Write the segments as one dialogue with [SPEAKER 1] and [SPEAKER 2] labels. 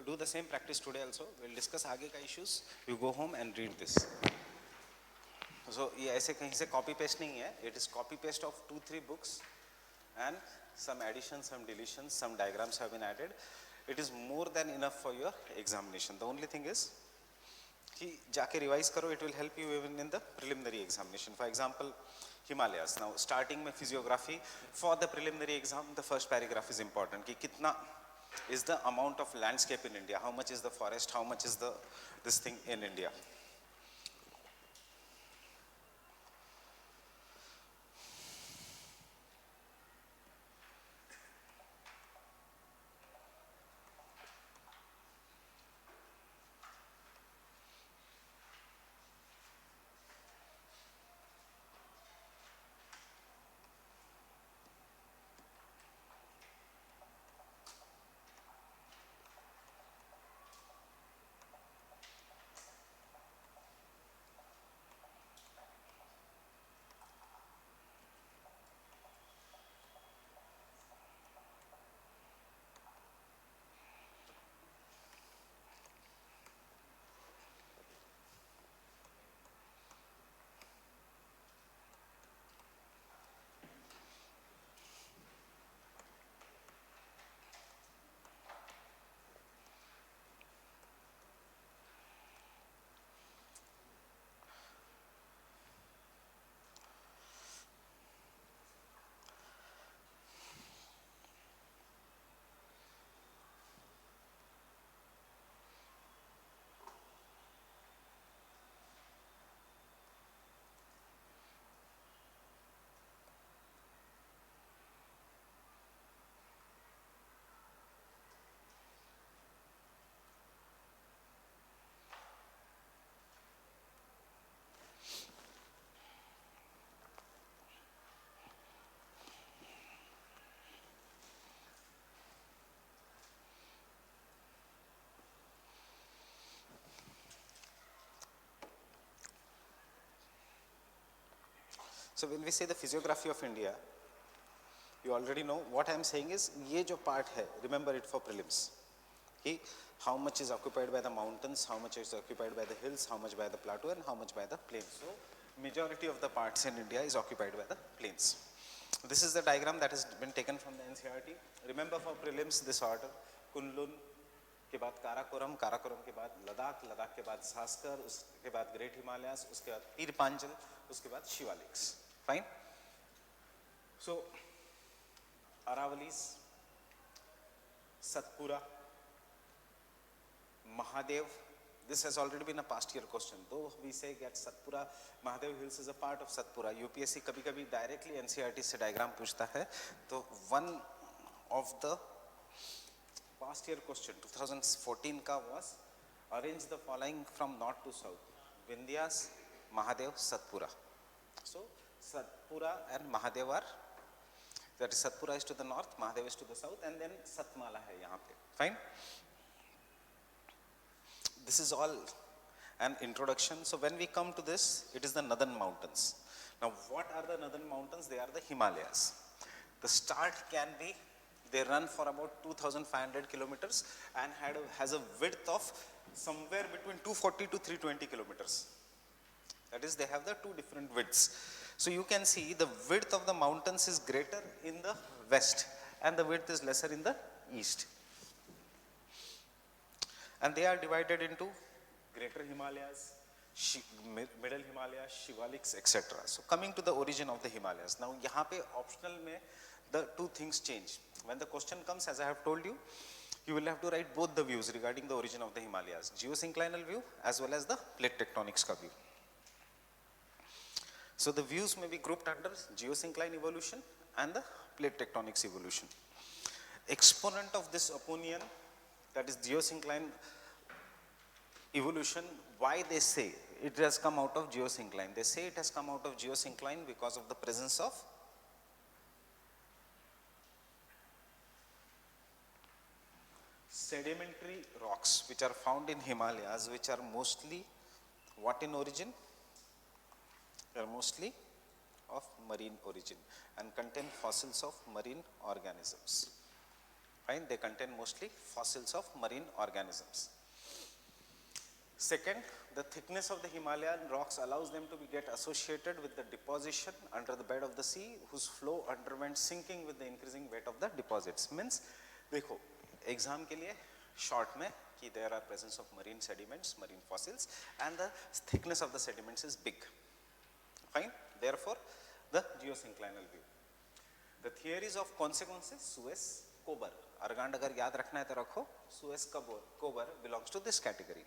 [SPEAKER 1] do the same practice today also. We'll discuss आगे का issues. You go home and read this. So ये ऐसे कहीं से copy paste नहीं है. It is copy paste of 2-3 books and some additions, some deletions, some diagrams have been added. It is more than enough for your examination. The only thing is कि जाके revise करो. It will help you even in the preliminary examination. For example, Himalayas. Now starting में physiography for the preliminary exam, the first paragraph is important. कि कितना is the amount of landscape in India? How much is the forest? How much is the this thing in India? So when we say the physiography of India, you already know what I am saying is ये जो part है, remember it for prelims. कि how much is occupied by the mountains, how much is occupied by the hills, how much by the plateau, and how much by the plains. So majority of the parts in India is occupied by the plains. This is the diagram that has been taken from the NCERT. Remember for prelims this order: Kunlun के बाद काराकोरम, काराकोरम के बाद लद्दाख, लद्दाख के बाद जास्कर, उसके बाद great Himalayas, उसके बाद पीर पांचल, उसके बाद Shivaliks. Fine. So Aravallis, Satpura, Mahadev. This has already been a past year question. Though we say that Satpura, Mahadev Hills is a part of Satpura. UPSC कभी-कभी directly NCERT से diagram पूछता है. तो one of the past year question 2014 का was arrange the following from north to south: Vindhyas, Mahadev, Satpura. So Satpura and Mahadev are, that is Satpura is to the north, Mahadev is to the south, and then Satmala है यहाँ पे. Fine. This is all an introduction. So when we come to this, it is the northern mountains. Now what are the northern mountains? They are the Himalayas. The start can be, they run for about 2,500 kilometers and has a width of somewhere between 240 to 320 kilometers. That is, they have the two different widths. So you can see the width of the mountains is greater in the west and the width is lesser in the east. And they are divided into Greater Himalayas, Middle Himalayas, Shivaliks, etc. So coming to the origin of the Himalayas. Now यहाँ पे optional में the two things change. When the question comes, as I have told you, you will have to write both the views regarding the origin of the Himalayas, geosynclinal view as well as the plate tectonics ka view. So the views may be grouped under geosyncline evolution and the plate tectonics evolution. Exponent of this opinion, that is geosyncline evolution, why they say it has come out of geosyncline? They say it has come out of geosyncline because of the presence of sedimentary rocks which are found in Himalayas, which are mostly what in origin? They are mostly of marine origin and contain fossils of marine organisms. Fine, they contain mostly fossils of marine organisms. Second, the thickness of the Himalayan rocks allows them to get associated with the deposition under the bed of the sea, whose flow underwent sinking with the increasing weight of the deposits. Means, देखो, exam के लिए short में कि there are presence of marine sediments, marine fossils, and the thickness of the sediments is big. Fine. Therefore, the geosynclinal view. The theories of consequences, Suez, Kober. Argand अगर याद रखना है तो रखो. Suez Kober belongs to this category.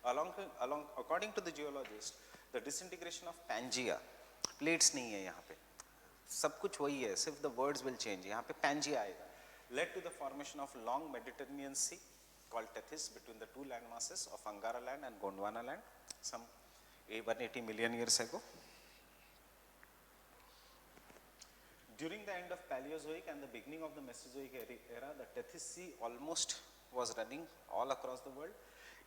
[SPEAKER 1] According to the geologist, the disintegration of Pangaea, plates नहीं है यहाँ पे, सब कुछ वही है, सिर्फ the words will change. यहाँ पे Pangaea आएगा, led to the formation of long Mediterranean Sea called Tethys between the two land masses of Angara land and Gondwana land, some 180 million years ago. During the end of Paleozoic and the beginning of the Mesozoic era, the Tethys Sea almost was running all across the world.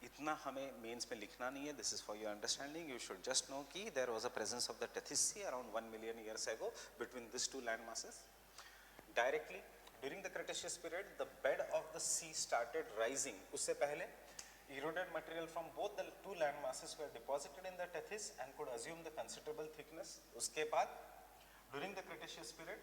[SPEAKER 1] इतना हमें mains में लिखना नहीं है. This is for your understanding. You should just know कि there was a presence of the Tethys Sea around 1 million years ago between these two land masses. Directly during the Cretaceous period, the bed of the sea started rising. उससे पहले eroded material from both the two land masses were deposited in the Tethys and could assume the considerable thickness. उसके बाद during the Cretaceous period,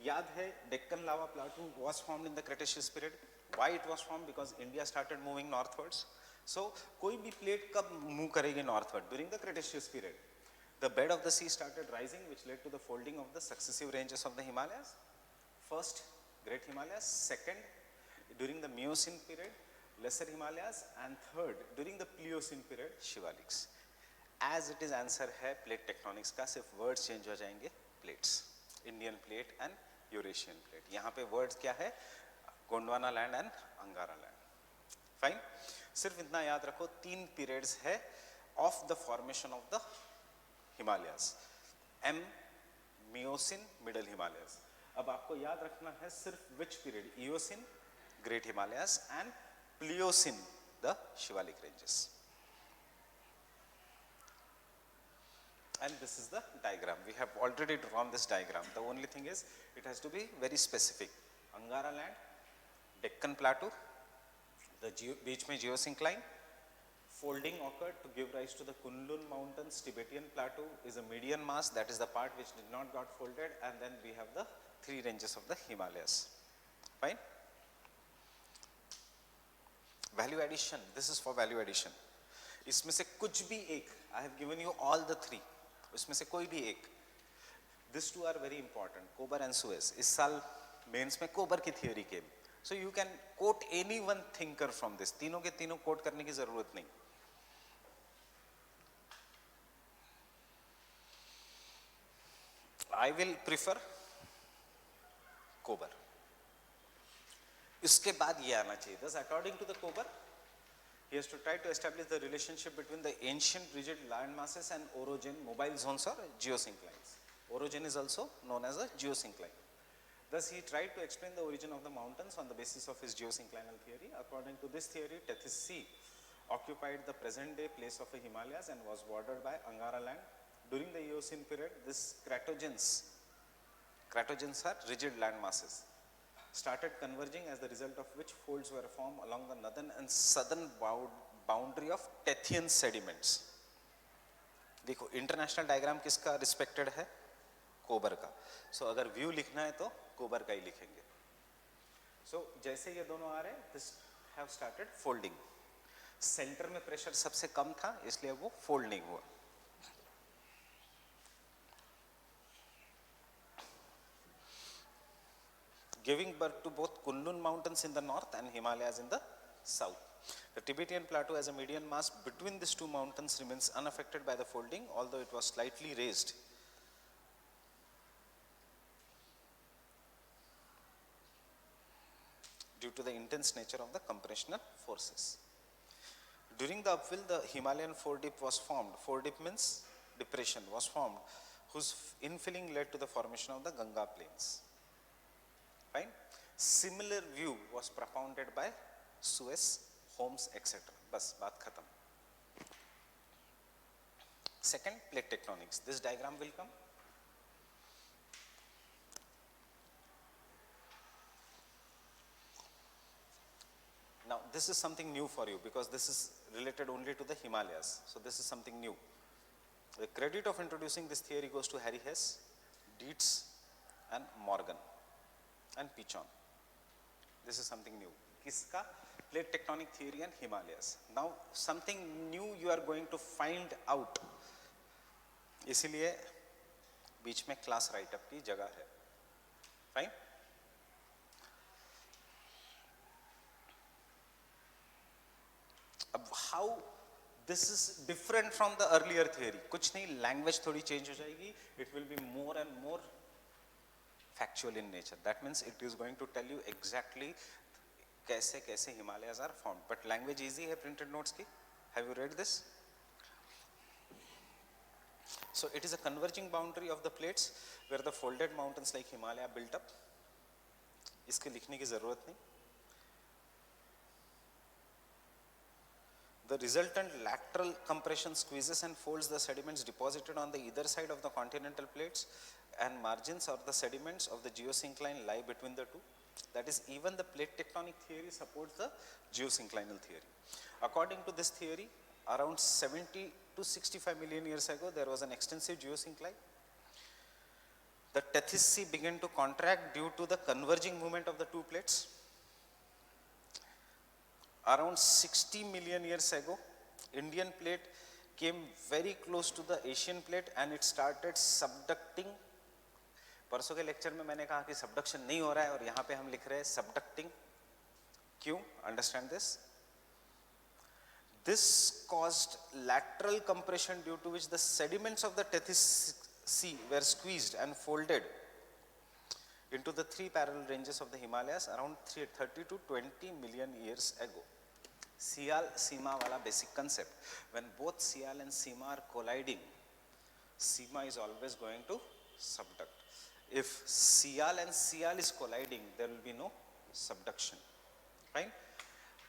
[SPEAKER 1] याद है Deccan lava plateau was formed in the Cretaceous period. Why it was formed? Because India started moving northwards. So कोई भी plate कब move करेगी northward? During the Cretaceous period, the bed of the sea started rising, which led to the folding of the successive ranges of the Himalayas. First, Great Himalayas. Second, during the Miocene period, Lesser Himalayas. And third, during the Pliocene period, Shivaliks. As it is answer है plate tectonics का, सिर्फ words change हो जाएंगे. Plates, Indian plate and Eurasian plate. यहाँ पे words क्या है? Gondwana land and Angara land. Fine. सिर्फ इतना याद रखो, 3 पीरियड्स है of the formation of the Himalayas. Um, Miocene, middle Himalayas. अब आपको याद रखना है सिर्फ which period? Eocene, great Himalayas, and Pliocene, the Shivalik ranges. And this is the diagram. We have already drawn this diagram. The only thing is it has to be very specific. Angara land, Deccan plateau, the बीच में geosyncline, folding occurred to give rise to the Kunlun mountains. Tibetan plateau is a median mass, that is the part which did not got folded, and then we have the 3 ranges of the Himalayas. Fine. Value addition. This is for value addition. इसमें से कुछ भी एक, I have given you all the 3. इसमें से कोई भी एक. These 2 are very important. Kober and Suez. इस साल मेंस में कोबर की theory came. So you can quote any one thinker from this. तीनों के तीनों कोट करने की जरूरत नहीं. I will prefer Kober. इसके बाद ये आना चाहिए. Thus, according to the Kober, he has to try to establish the relationship between the ancient rigid land masses and orogen mobile zones or geosynclines. Orogen is also known as a geosyncline. Thus, he tried to explain the origin of the mountains on the basis of his geosynclinal theory. According to this theory, Tethys Sea occupied the present-day place of the Himalayas and was bordered by Angara land. During the Eocene period, these cratogens are rigid land masses, started converging, as the result of which folds were formed along the northern and southern boundary of Tethyan sediments. देखो, international diagram किसका respected है? कोबर का. So अगर view लिखना है तो कोबर का ही लिखेंगे. So जैसे ये दोनों आ रहे हैं, this have started folding. Center में pressure सबसे कम था, इसलिए वो fold नहीं हुआ. Giving birth to both Kunlun mountains in the north and Himalayas in the south. The Tibetan plateau as a median mass between these two mountains remains unaffected by the folding, although it was slightly raised. Due to the intense nature of the compressional forces. During the uphill, the Himalayan foredip was formed. Foredip means depression was formed, whose infilling led to the formation of the Ganga plains. Fine. Similar view was propounded by Suez, Holmes, etc. Bas, baat khatam. Second, plate tectonics. This diagram will come. this is something new for you because this is related only to the Himalayas. So this is something new. The credit of introducing this theory goes to Harry Hess, Dietz and Morgan and Pichon. This is something new. Kiska? Plate tectonic theory and Himalayas. Now something new you are going to find out. इसलिए बीच में class write up की जगह है. Fine. अब how this is different from the earlier theory. कुछ नहीं, language थोड़ी change हो जाएगी. It will be more and more factual in nature. That means it is going to tell you exactly कैसे कैसे Himalayas are formed. But language easy है printed notes की. Have you read this? So it is a converging boundary of the plates where the folded mountains like Himalaya built up. इसके लिखने की जरूरत नहीं. The resultant lateral compression squeezes and folds the sediments deposited on the either side of the continental plates, and margins or the sediments of the geosyncline lie between the two. That is, even the plate tectonic theory supports the geosynclinal theory. According to this theory, around 70 to 65 million years ago, there was an extensive geosyncline. The Tethys Sea began to contract due to the converging movement of the two plates. Around 60 million years ago, Indian plate came very close to the Asian plate and it started subducting. परसों के lecture में मैंने कहा कि subduction नहीं हो रहा है और यहाँ पे हम लिख रहे हैं सबडक्टिंग. क्यों? Understand this. This caused lateral compression due to which the sediments of the Tethys Sea were squeezed and folded into the three parallel ranges of the Himalayas around 30 to 20 million years ago. Sial Sima wala basic concept. When both Sial and Sima are colliding, Sima is always going to subduct. If Sial and Sial is colliding, there will be no subduction. Right?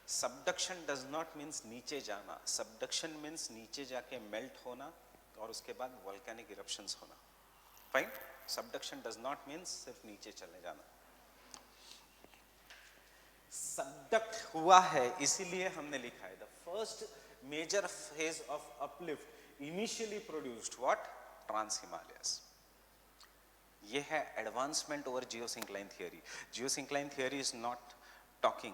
[SPEAKER 1] Subduction does not means नीचे जाना. Subduction means नीचे जाके melt होना और उसके बाद volcanic eruptions होना. Fine? Subduction does not means सिर्फ नीचे चले जाना. Subduct हुआ है इसीलिए हमने लिखा है. The first major phase of uplift initially produced what? Trans-Himalayas. ये है advancement over geosyncline theory. Geosyncline theory is not talking.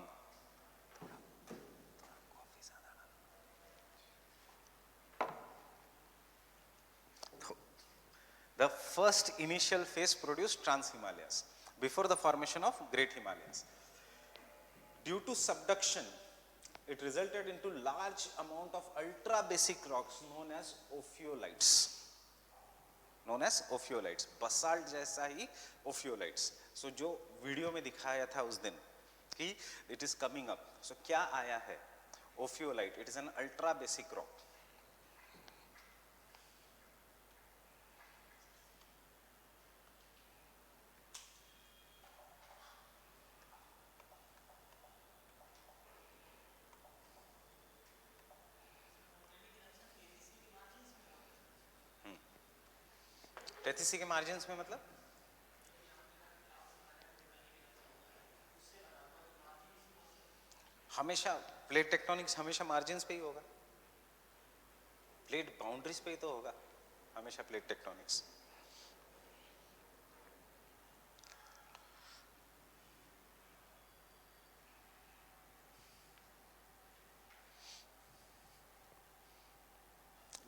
[SPEAKER 1] The first initial phase produced Trans-Himalayas before the formation of Great Himalayas. Due to subduction, it resulted into large amount of ultra basic rocks known as ophiolites. Known as ophiolites. Basalt जैसा ही ophiolites. So जो video में दिखाया था उस दिन कि it is coming up. So क्या आया है? Ophiolite. It is an ultra basic rock. टेथिसी के मार्जिन्स में मतलब हमेशा प्लेट टेक्टोनिक्स हमेशा मार्जिन्स पे ही होगा. प्लेट बाउंड्रीज पे ही तो होगा हमेशा plate tectonics.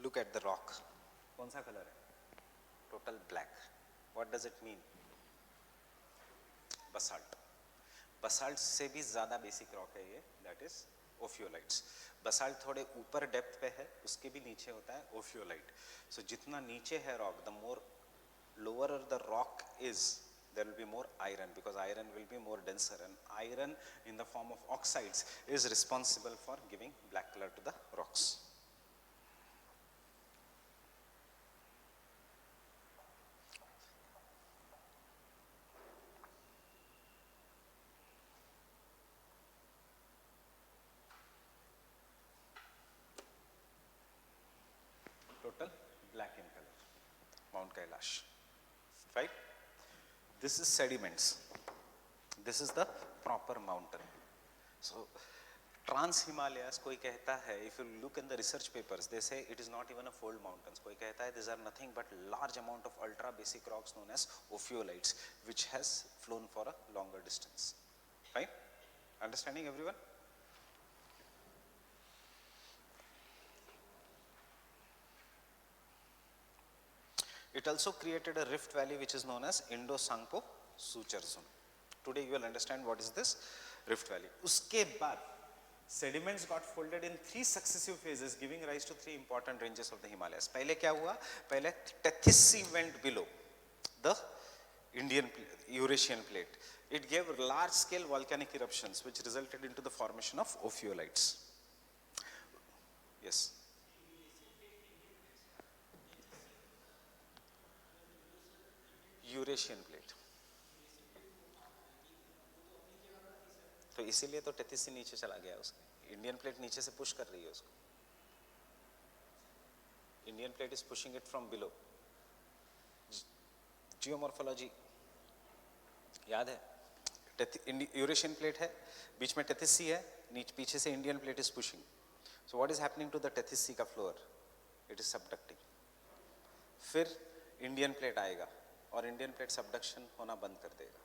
[SPEAKER 1] Look at the rock. कौन सा कलर है? Total black. What does it mean? Basalt. Basalt से भी ज़्यादा बेसिक रॉक है ये. That is ophiolites. Basalt थोड़े ऊपर डेप्थ पे है, उसके भी नीचे होता है ophiolite. So जितना नीचे है rock, the more lower the rock is, there will be more iron because iron will be more denser, and iron in the form of oxides is responsible for giving black color to the rocks. Total black in color. Mount Kailash. Right? This is sediments. This is the proper mountain. So trans Himalayas कोई कहता है, if you look in the research papers they say it is not even a fold mountains. कोई कहता है this are nothing but large amount of ultra basic rocks known as ophiolites which has flown for a longer distance. Fine? Understanding everyone? It also created a rift valley which is known as Indo-Sangpo Suture Zone. Today you will understand what is this rift valley. Uske baad sediments got folded in 3 successive phases giving rise to 3 important ranges of the Himalayas. Pehle kya hua? Pehle Tethys Sea went below the Eurasian plate. It gave large scale volcanic eruptions which resulted into the formation of ophiolites. Yes. Eurasian plate. तो इसीलिए तो Tethys से नीचे चला गया उसके. Indian plate नीचे से पुश कर रही है उसको. Indian plate is pushing it from below. Geomorphology याद है? यूरेशियन प्लेट है, बीच में टेथिस सी है, नीचे पीछे से Indian plate is pushing. So what is happening to the Tethys sea का फ्लोर? It is subducting. फिर इंडियन प्लेट आएगा और इंडियन प्लेट सबडक्शन होना बंद कर देगा.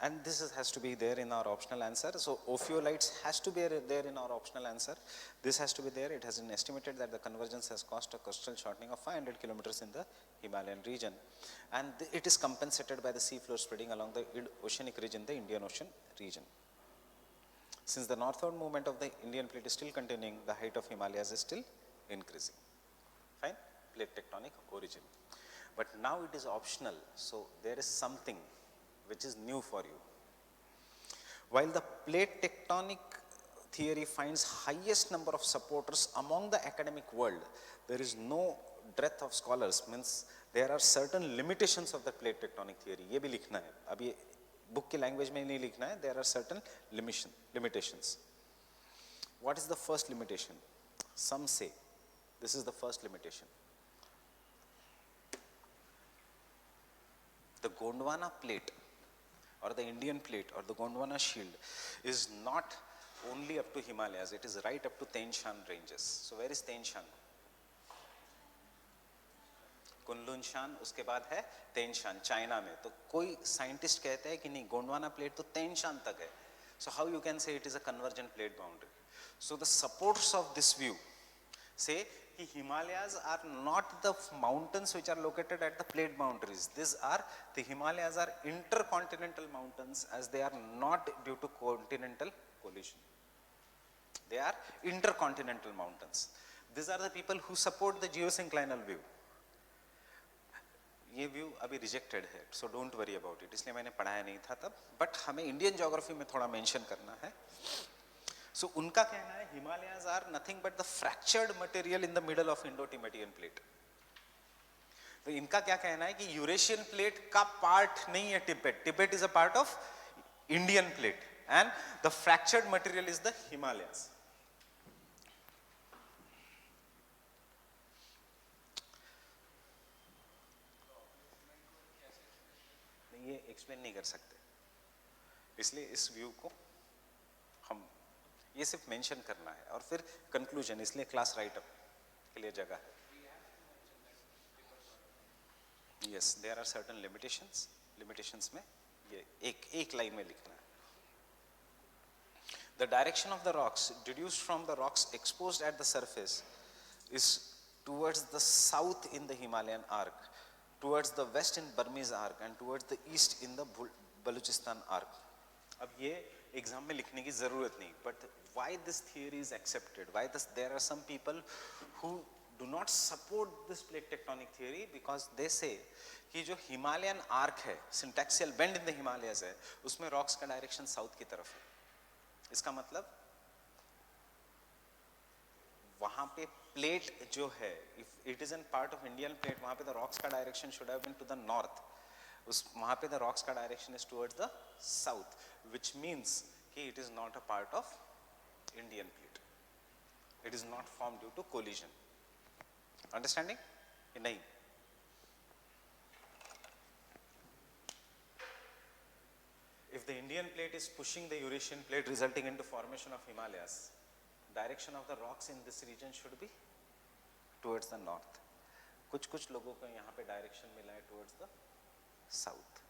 [SPEAKER 1] And this has to be there in our optional answer. So ophiolites has to be there in our optional answer. This has to be there. It has been estimated that the convergence has caused a coastal shortening of 500 kilometers in the Himalayan region, and it is compensated by the sea floor spreading along the oceanic ridge in the Indian Ocean region. Since the northward movement of the Indian plate is still continuing, the height of Himalayas is still increasing. Fine? Plate tectonic origin. But now it is optional, so there is something which is new for you. While the plate tectonic theory finds highest number of supporters among the academic world, there is no dearth of scholars. Means there are certain limitations of the plate tectonic theory. ये भी लिखना है. अब ये book की language में नहीं लिखना है. There are certain limitations. What is the first limitation? Some say this is the first limitation. The Gondwana plate or the Indian plate or the Gondwana shield is not only up to Himalayas, it is right up to Tian Shan ranges. So where is Tian Shan? Kunlun शान, उसके बाद है तेन शान China में. तो कोई scientist कहते हैं कि नहीं, गोंडवाना प्लेट तो तेन शान तक है. So how you can say it is a convergent plate boundary? So the supports of this view say कि Himalayas are not the mountains which are located at the plate boundaries. The Himalayas are intercontinental mountains, as they are not due to continental collision. They are intercontinental mountains. These are the people who support the geosynclinal view. ये view अभी rejected है, so don't worry about it. इसलिए मैंने पढ़ाया नहीं था तब, but हमें इंडियन ज्योग्राफी में थोड़ा मेंशन करना है. सो उनका कहना है Himalayas are nothing but the fractured material in the middle of Indo Tibetan plate. तो इनका क्या कहना है कि यूरेशियन प्लेट का पार्ट नहीं है Tibet. Tibet is a part of Indian plate and the fractured material is the Himalayas. ये एक्सप्लेन नहीं कर सकते, इसलिए इस व्यू को हम ये सिर्फ मेंशन करना है और फिर कंक्लूजन. इसलिए क्लास राइट अप के लिए जगह है. Yes, there are certain limitations में ये एक लाइन में लिखना है. The direction of the rocks deduced from the rocks exposed at the surface is towards the south in the Himalayan arc, towards the west in Burmese arc and towards the east in the Baluchistan arc. अब ये exam में लिखने की जरूरत नहीं, but why this theory is accepted? Why there are some people who do not support this plate tectonic theory because they say कि जो Himalayan arc है, सिंटैक्सियल बेंड इन द हिमालयस है, उसमें रॉक्स का डायरेक्शन साउथ की तरफ है. इसका मतलब वहां पे प्लेट जो है, if it is an part of Indian plate, वहां पे द रॉक्स का direction should have been to the north. वहां पे द रॉक्स का direction is towards the south, which means कि it is not a part of Indian plate. It is not form due to collision. Understanding? नहीं. If the Indian plate is pushing the Eurasian plate, resulting into formation of Himalayas, direction of the rocks in this region should be towards the north. कुछ लोगों को यहाँ पे direction मिला है towards the south.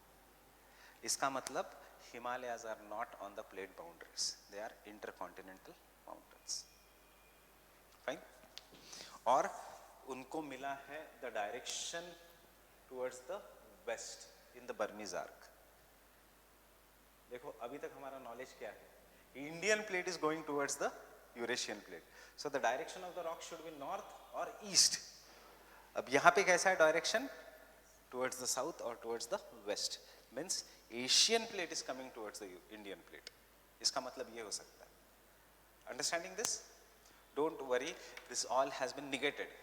[SPEAKER 1] इसका मतलब Himalayas are not on the plate boundaries, they are intercontinental mountains. Fine. और उनको मिला है the direction towards the west in the Burmese arc. देखो अभी तक हमारा नॉलेज क्या है? Indian plate is going towards the Eurasian plate, so the direction of the rock should be north और ईस्ट. अब यहाँ पे कैसा है डायरेक्शन? टुवर्ड्स द साउथ और towards the west. Means Asian plate is coming towards the Indian plate. इसका मतलब ये हो सकता है. Understanding this? Don't worry, this all has been negated.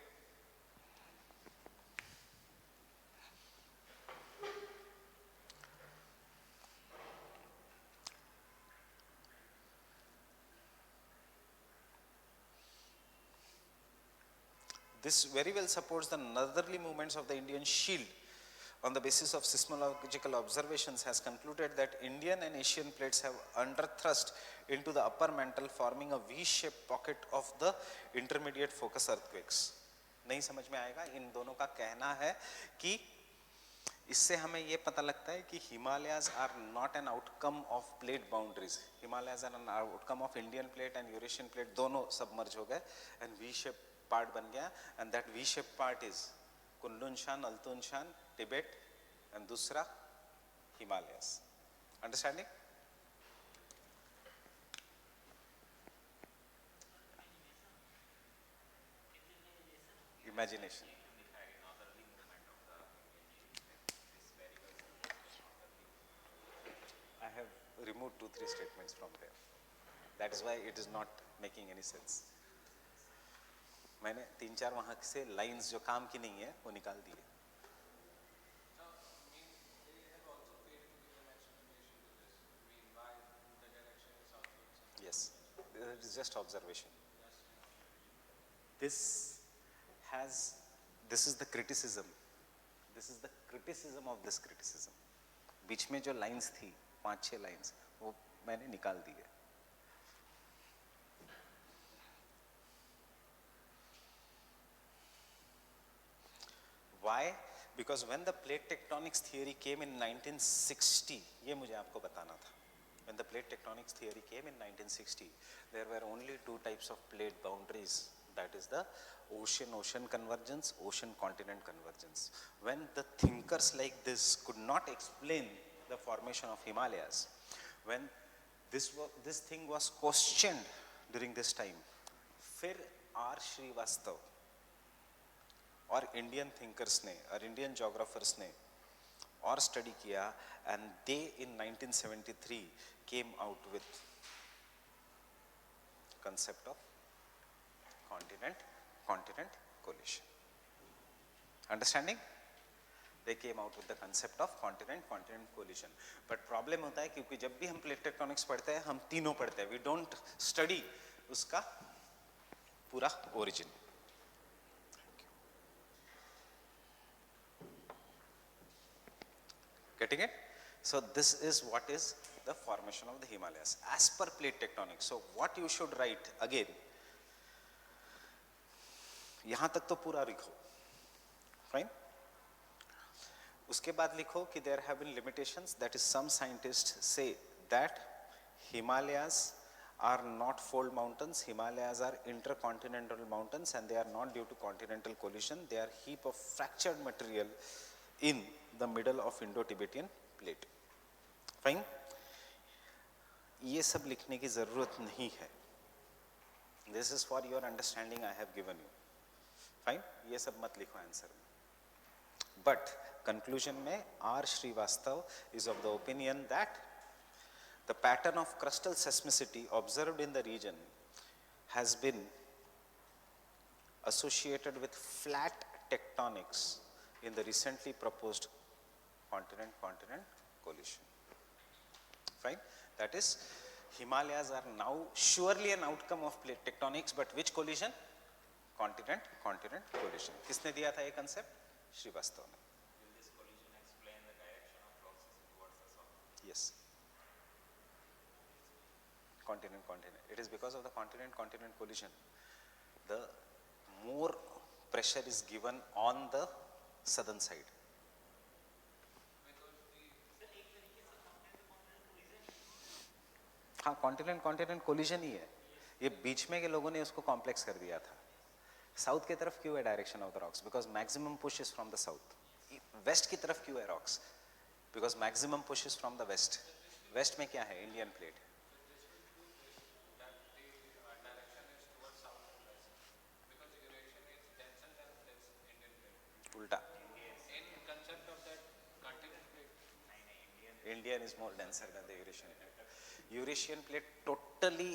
[SPEAKER 1] This very well supports the northerly movements of the Indian shield. On the basis of seismological observations, has concluded that Indian and Asian plates have underthrust into the upper mantle, forming a V-shaped pocket of the intermediate focus earthquakes. नहीं समझ में आएगा? इन दोनों का कहना है कि इससे हमें ये पता लगता है कि Himalayas are not an outcome of plate boundaries. Himalayas are an outcome of Indian plate and Eurasian plate. दोनों submerge हो गए and V-shaped पार्ट बन गया. And that V shape part is Kunlun Shan, Altun Shan, Tibet, and दूसरा Himalayas. Understanding? Imagination. I have removed 2-3 statements from there. That is why it is not making any sense. मैंने 3-4 वहां से lines जो काम की नहीं है वो निकाल दिए. Yes, this is just observation. This is the criticism. This is the criticism of this criticism. बीच में जो लाइंस थी 5-6 लाइंस वो मैंने निकाल दिए. Why? Because when the plate tectonics theory came in 1960, ये मुझे आपको बताना था. When the plate tectonics theory came in 1960, there were only 2 types of plate boundaries. That is the ocean-ocean convergence, ocean-continent convergence. When the thinkers like this could not explain the formation of Himalayas, when this thing was questioned during this time, फिर R. Srivastav और Indian thinkers ने और Indian geographers ने और study किया, and they in 1973 came out with concept of continent collision. Understanding? They came out with the concept of continent collision. But problem होता है क्योंकि जब भी हम plate tectonics पढ़ते हैं हम तीनों पढ़ते हैं. We don't study उसका पूरा origin. Getting it? So this is what is the formation of the Himalayas as per plate tectonics. So what you should write again, यहाँ तक तो पूरा लिखो, fine? उसके बाद लिखो कि there have been limitations, that is some scientists say that Himalayas are not fold mountains, Himalayas are intercontinental mountains and they are not due to continental collision, they are heap of fractured material in the middle of Indo-Tibetan plate. Fine? ये सब लिखने की जरूरत नहीं है. This is for your understanding I have given you. Fine? ये सब मत लिखो आंसर में. But conclusion में R. Srivastav is of the opinion that the pattern of crustal seismicity observed in the region has been associated with flat tectonics in the recently proposed continent collision. Fine? That is, Himalayas are now surely an outcome of plate tectonics, but which collision? Continent collision. किसने दिया था ये concept? Srivastav ने.
[SPEAKER 2] Will this collision explain the direction of rocks towards the south?
[SPEAKER 1] Yes. continent. It is because of the continent collision. The more pressure is given on the southern side. हाँ, continent collision ही है ये, बीच में के लोगों ने उसको complex कर दिया था. साउथ की तरफ क्यों है direction of the rocks? Because maximum push is from the south. West की तरफ क्यों है rocks? Because maximum push is from the west. West में क्या है? Indian plate. उल्टा. Indian is more denser than the Eurasian plate. Eurasian plate totally,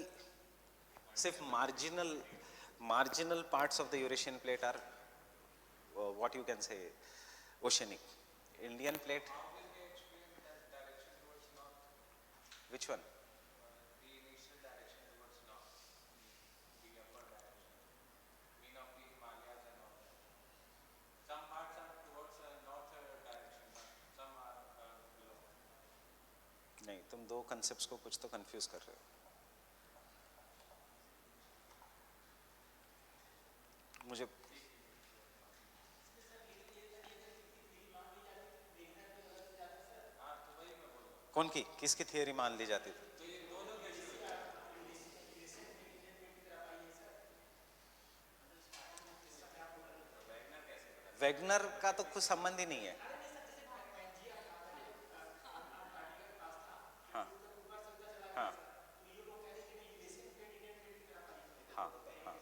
[SPEAKER 1] सिर्फ marginal parts of the Eurasian plate are what you can say oceanic. Indian plate. Which one? नहीं, तुम दो concepts को कुछ तो कंफ्यूज कर रहे हो. मुझे कौन की किसकी थियरी मान ली जाती थी? वेगनर का तो कुछ संबंध ही नहीं है. हाँ हाँ हाँ हाँ.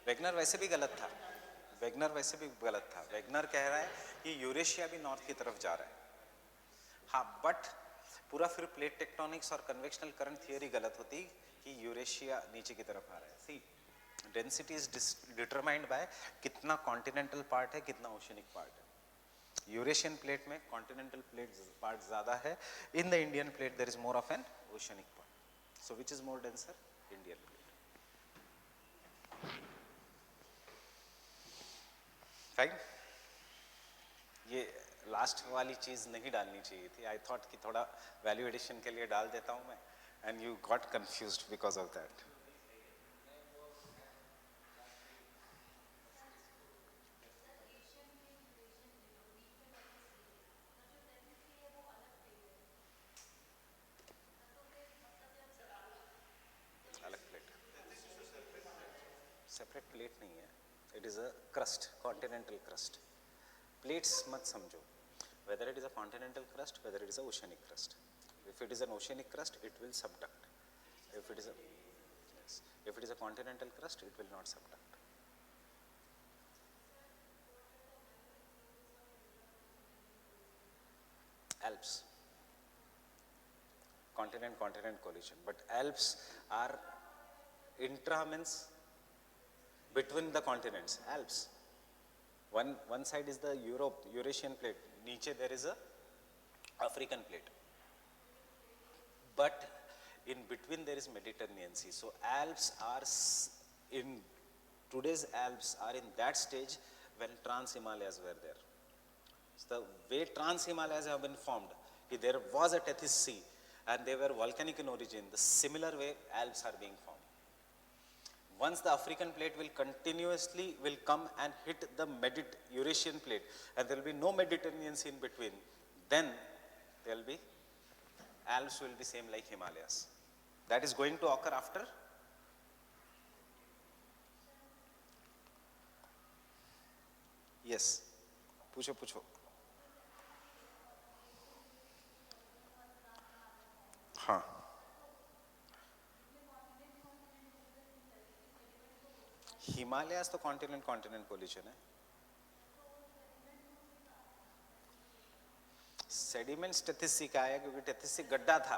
[SPEAKER 1] वेगनर वैसे भी गलत था. वेगनर वैसे भी गलत था. वेगनर कह रहा है कि यूरेशिया भी नॉर्थ की तरफ जा रहा है. हाँ, बट पूरा फिर प्लेट टेक्टोनिक्स और कन्वेक्शनल करंट थियरी गलत होती कि यूरेशिया नीचे की तरफ आ रहा है. See, density is determined by कितना कॉन्टिनेंटल पार्ट है, कितना ओशनिक पार्ट है. यूरेशियन प्लेट में कॉन्टिनेंटल प्लेट पार्ट ज्यादा है. In the Indian plate there is more of an oceanic part. So which is more denser? Indian plate. Right. ये last वाली चीज नहीं डालनी चाहिए थी. आई थॉट कि थोड़ा वैल्यू एडिशन के लिए डाल देता हूं मैं, and you got confused because of that. अलग प्लेट, सेपरेट प्लेट नहीं है. It is a crust, continental crust. Plates मत समझो. whether it is a continental crust, whether it is a oceanic crust. If it is an oceanic crust, it will subduct. If it is a, yes, if it is a continental crust, it will not subduct. Alps, continent collision, but Alps are intra means between the continents. Alps, one side is the Eurasian plate, niche there is a African plate, but in between there is Mediterranean Sea. So Alps are in today's Alps are in that stage when Trans-Himalayas were there. So the way Trans-Himalayas have been formed, there was a Tethys Sea and they were volcanic in origin. The similar way Alps are being formed. Once the African plate will continuously will come and hit the Eurasian plate, and there will be no Mediterranean Sea in between, then there will be Alps will be same like Himalayas. That is going to occur after. Yes, पूछो. हाँ, हिमालयास तो continent collision है. Sediments Tethys sea का आया क्योंकि Tethys sea गड्ढा था.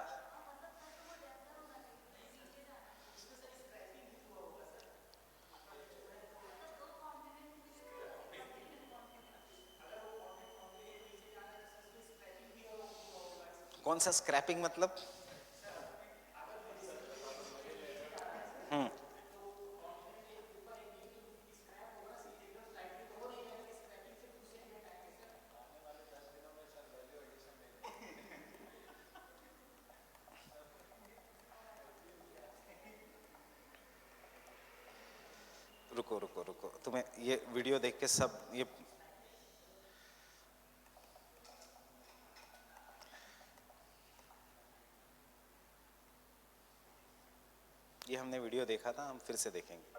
[SPEAKER 1] कौन सा स्क्रैपिंग मतलब? रुको रुको रुको, तुम्हें ये वीडियो देख के सब ये हमने वीडियो देखा था, हम फिर से देखेंगे।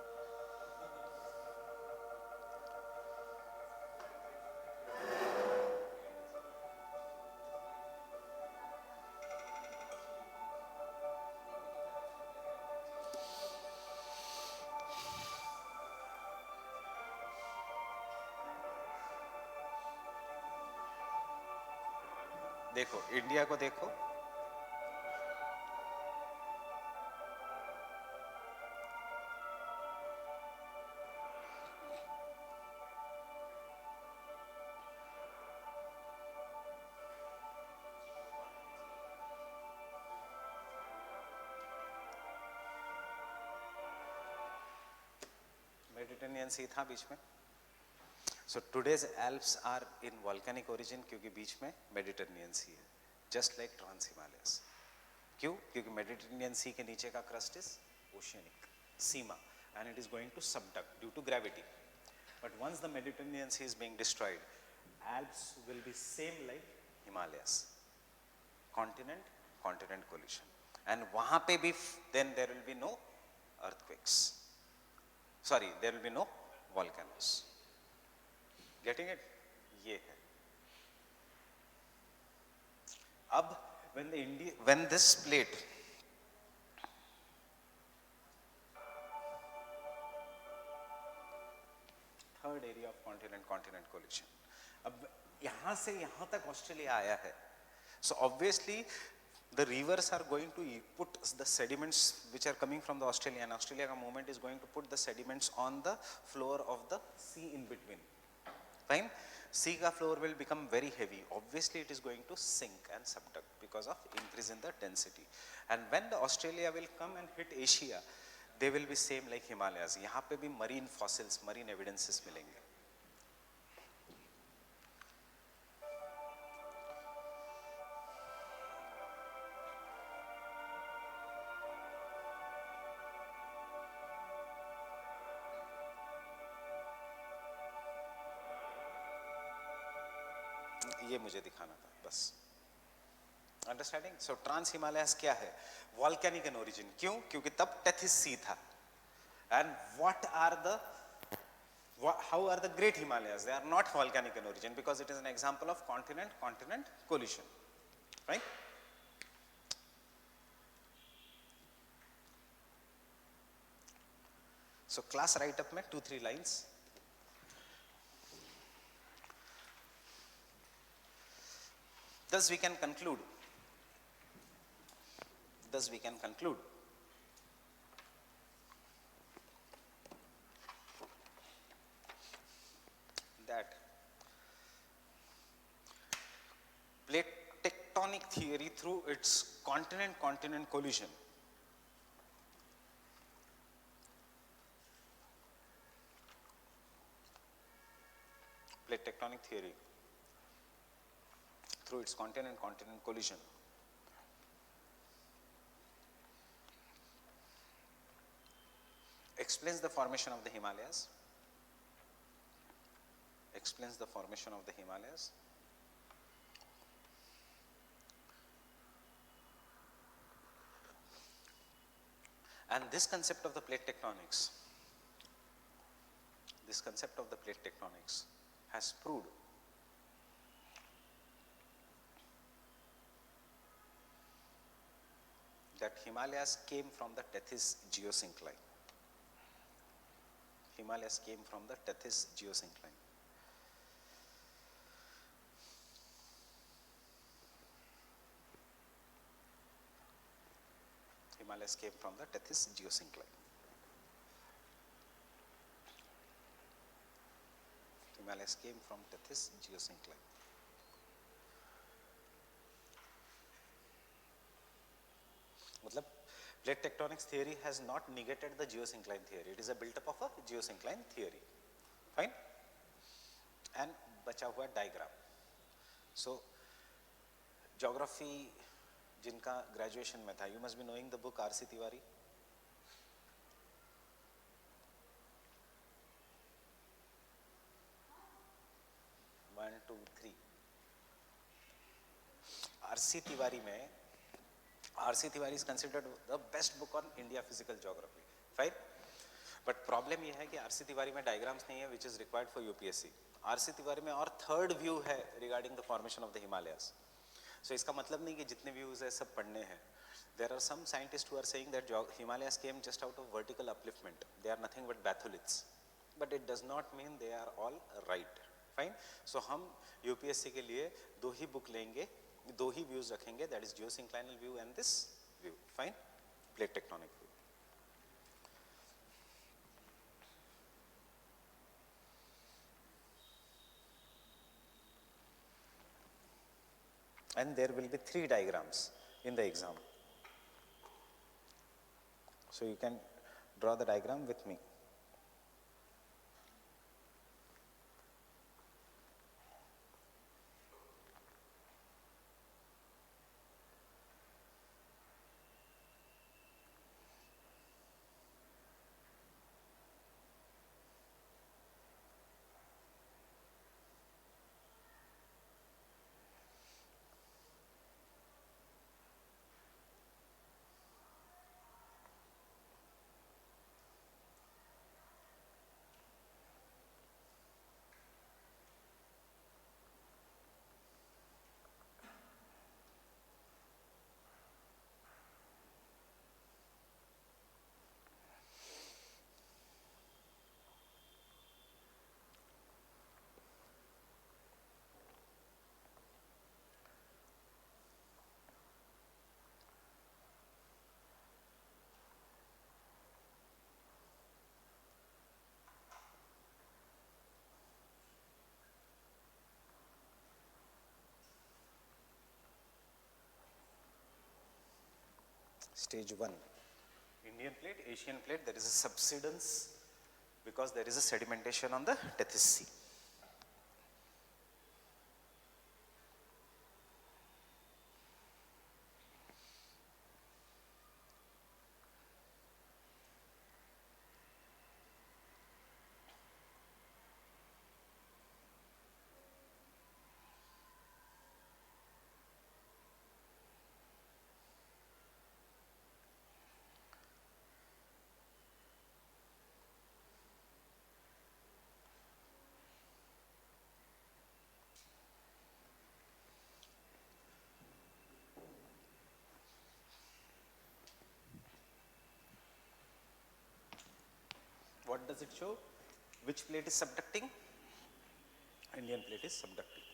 [SPEAKER 1] देखो इंडिया को देखो, मेडिटेरेनियन सी था बीच में। So today's Alps are in volcanic origin क्योंकि बीच में मेडिटेरेनियन सी है, जस्ट लाइक ट्रांस हिमालयस। क्यों? क्योंकि मेडिटेरेनियन सी के नीचे का क्रस्ट इज ओशियनिक सीमा and it is going to subduct due to gravity. But once the Mediterranean sea is being destroyed, Alps will be same like Himalayas, continent continent collision, and वहां पे भी then there will be no earthquakes, sorry, there will be no volcanoes. Getting it? ये है। अब when this plate third area of continent collision, अब यहां से यहां तक ऑस्ट्रेलिया आया है, so obviously the rivers are going to put the sediments which are coming from the Australia, and Australia ka movement is going to put the sediments on the floor of the sea in between. Fine? Sea ka floor will become very heavy. Obviously it is going to sink and subduct because of increase in the density. And when the Australia will come and hit Asia, they will be same like Himalayas. Yahan pe bhi marine fossils, marine evidences milenge. ये मुझे दिखाना था बस। Understanding? सो trans Himalayas क्या है? Volcanic in origin. क्यों? क्योंकि तब टेथिस सी था। And what are the how are the great Himalayas? They are not volcanic in origin because it is an example of continent collision, right? So class write up में 2-3 lines। Thus we can conclude that plate tectonic theory through its continent collision plate tectonic theory through its continent collision explains the formation of the Himalayas, and this concept of the plate tectonics has proved that Himalayas came from the Tethys geosyncline. Himalayas came from the Tethys geosyncline. Himalayas came from the Tethys geosyncline. Himalayas came from Tethys geosyncline. मतलब plate tectonics theory has not negated the geosyncline theory. It is a built-up of a geosyncline theory. Fine? And बचा हुआ diagram. So geography जिनका graduation में था, you must be knowing the book R.C. Tiwari. RC Tiwari में, RC Tiwari is considered the best book on India physical geography, fine. But problem ये है कि RC Tiwari में diagrams नहीं है, which is required for UPSC. RC Tiwari में और third view है regarding the formation of the Himalayas. So इसका मतलब नहीं कि जितने views है सब पढ़ने हैं. There are some scientists who are saying that Himalayas came just out of vertical upliftment. They are nothing but batholiths. But it does not mean they are all right. Fine. So हम UPSC के लिए दो ही book लेंगे, दो ही views रखेंगे, that is geosynclinal view and this view. Fine. Plate tectonic view. And there will be 3 diagrams in the exam. So you can draw the diagram with me. Stage 1, Indian plate, Asian plate, there is a subsidence because there is a sedimentation on the Tethys Sea. What does it show? Which plate is subducting? Indian plate is subducting.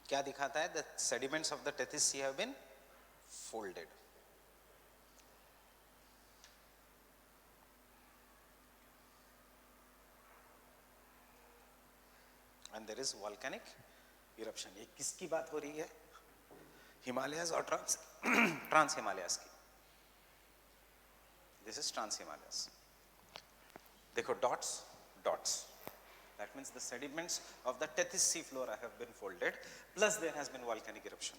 [SPEAKER 1] क्या दिखाता है? The sediments of the Tethys Sea have been folded. And there is volcanic eruption. ये किसकी बात हो रही है? Himalayas और trans Himalayas की. This is trans Himalayas. देखो dots, dots. That means the sediments of the Tethys Sea flora have been folded, plus there has been volcanic eruption.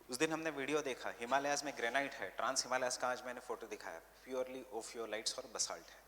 [SPEAKER 1] उस दिन हमने वीडियो देखा, हिमालयाज में ग्रेनाइट है, ट्रांस हिमालयाज का आज मैंने फोटो दिखाया, प्योरली ओफियोलाइट्स और बसाल्ट है.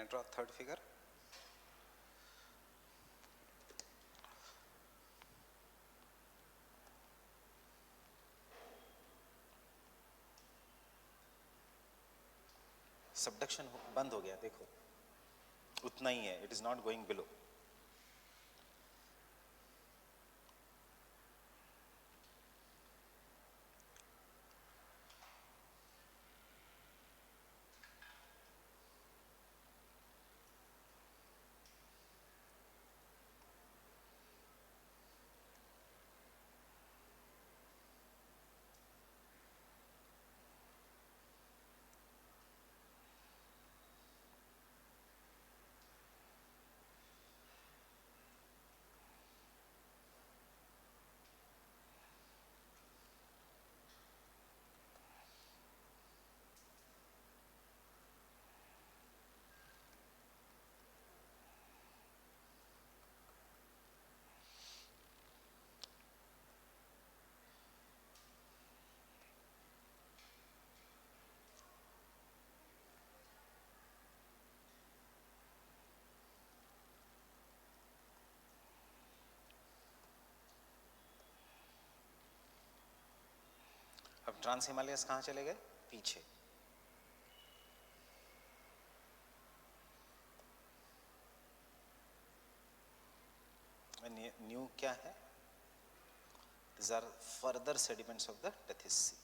[SPEAKER 1] I draw third figure? Subduction बंद हो गया, देखो उतना ही है, it is not going below. अब ट्रांस हिमालयस कहाँ चले गए? पीछे. न्यू क्या है? These are further sediments of the Tethys Sea.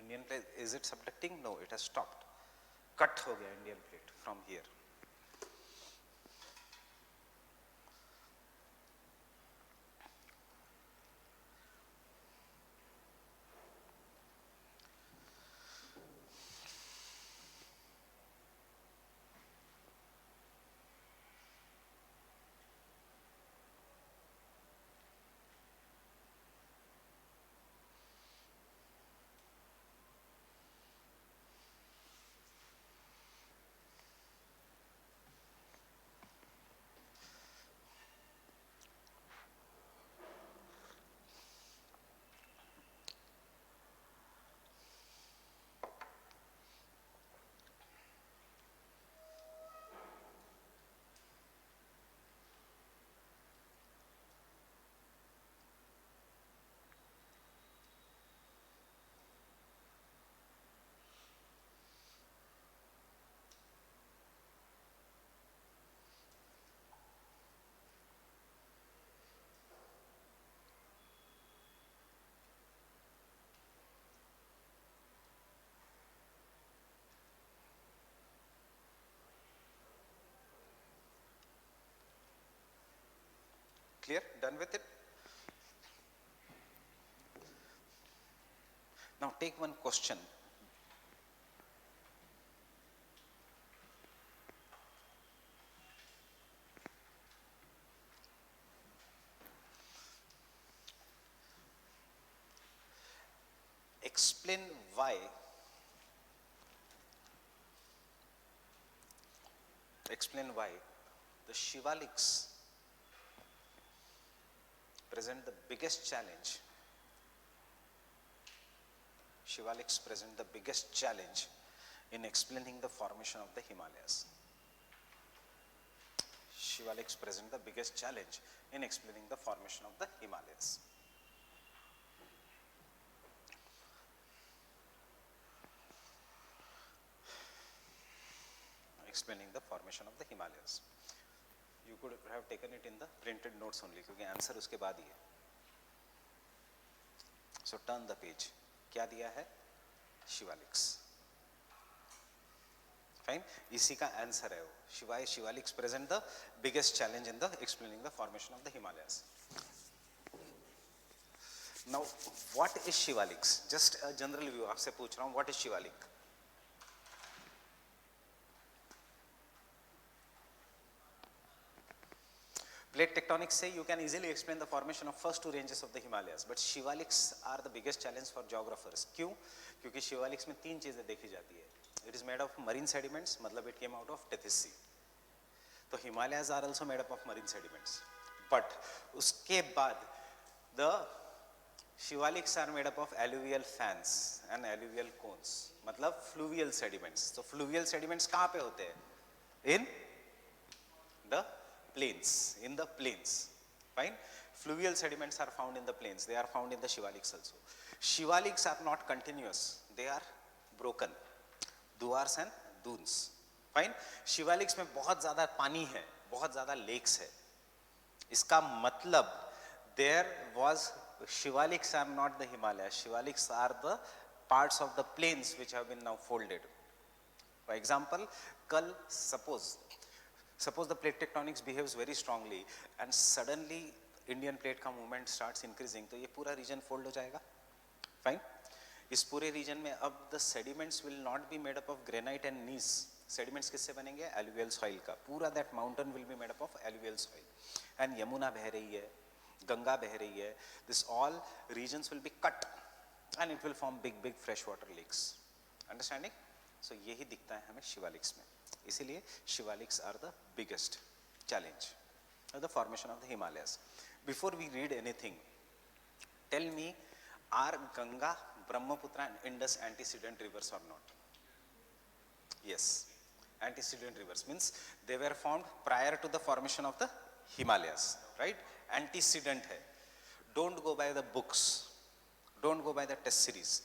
[SPEAKER 1] Indian plate, is it subducting? No, it has stopped. Cut हो गया Indian plate from here. Clear? Done with it? Now take one question. Explain why the Shivaliks present the biggest challenge. Shivaliks present the biggest challenge in explaining the formation of the Himalayas. Shivaliks present the biggest challenge in explaining the formation of the Himalayas. Explaining the formation of the Himalayas. You could have taken it in the printed notes only, क्योंकि answer उसके बाद ही है. So turn the page. क्या दिया है? Shivaliks. Fine. इसी का answer है वो. Shivaliks present the biggest challenge in the explaining the formation of the Himalayas. Now, what is Shivaliks? Just a general view. आपसे पूछ रहा हूँ, what is Shivalik? Plate tectonics say you can easily explain the formation of first two ranges of the Himalayas, but Shivaliks are the biggest challenge for geographers. क्यों? क्योंकि Shivaliks में तीन चीजें देखी जाती है. It is made of marine sediments, मतलब it came out of Tethys Sea. तो Himalayas are also made up of marine sediments. But उसके बाद the Shivaliks are made up of alluvial fans and alluvial cones, मतलब fluvial sediments. तो fluvial sediments कहाँ पे होते हैं? In the plains, in the plains, fine. Fluvial sediments are found in the plains. They are found in the Shivaliks also. Shivaliks are not continuous. They are broken. Duars and dunes, fine. Shivaliks में बहुत ज़्यादा पानी है, बहुत ज़्यादा lakes है. इसका मतलब there was Shivaliks are not the Himalayas. Shivaliks are the parts of the plains which have been now folded. For example, कल suppose the plate tectonics behaves very strongly and suddenly Indian plate का movement starts increasing, तो ये पूरा region fold हो जाएगा, fine. इस पूरे region में अब the sediments will not be made up of granite and gneiss. Sediments किससे बनेंगे? Alluvial soil का. पूरा that mountain will be made up of alluvial soil. And Yamuna बह रही है, गंगा बह रही है. This all regions will be cut and it will form big freshwater lakes. Understanding? So यही दिखता है हमें शिवालिक्स में. इसीलिए Shivaliks are the biggest challenge of the formation of the Himalayas. Before we read anything, tell me, are Ganga, Brahmaputra and Indus antecedent rivers or not? Yes, antecedent rivers means they were formed prior to the formation of the Himalayas, right? Antecedent है. Don't go by the books, don't go by the test series.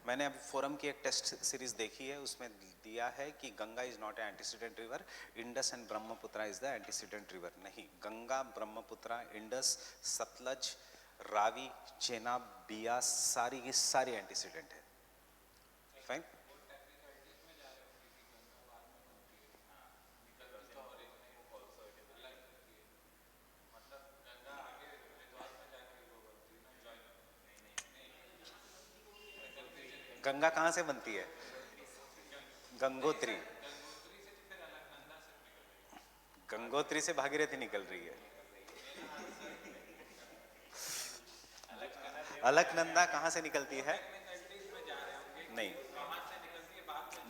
[SPEAKER 1] मैंने अब forum की एक test series देखी है, उसमें दिया है कि Ganga is not a antecedent river, Indus and Brahmaputra is the antecedent river. नहीं, गंगा, ब्रह्मपुत्रा, इंडस, सतलज, रावी, चेनाब, बियास सारी की सारी एंटीसीडेंट है, फाइन. गंगा कहाँ से बनती है? गंगोत्री. गंगोत्री से भागीरथी निकल रही है. अलकनंदा कहाँ से निकलती है? नहीं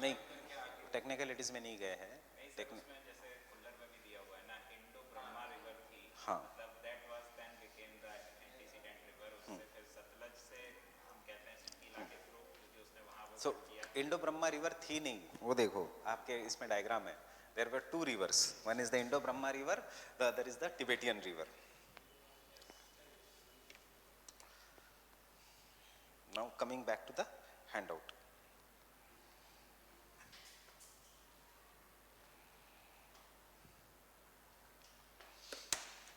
[SPEAKER 1] नहीं, टेक्निकलिटीज में नहीं गए हैं. हाँ, सो इंडो ब्रह्मा रिवर थी नहीं, वो देखो आपके इसमें डायग्राम है. There were two rivers, one is the Indo Brahma river, the other is the Tibetan river. Now coming back to the handout.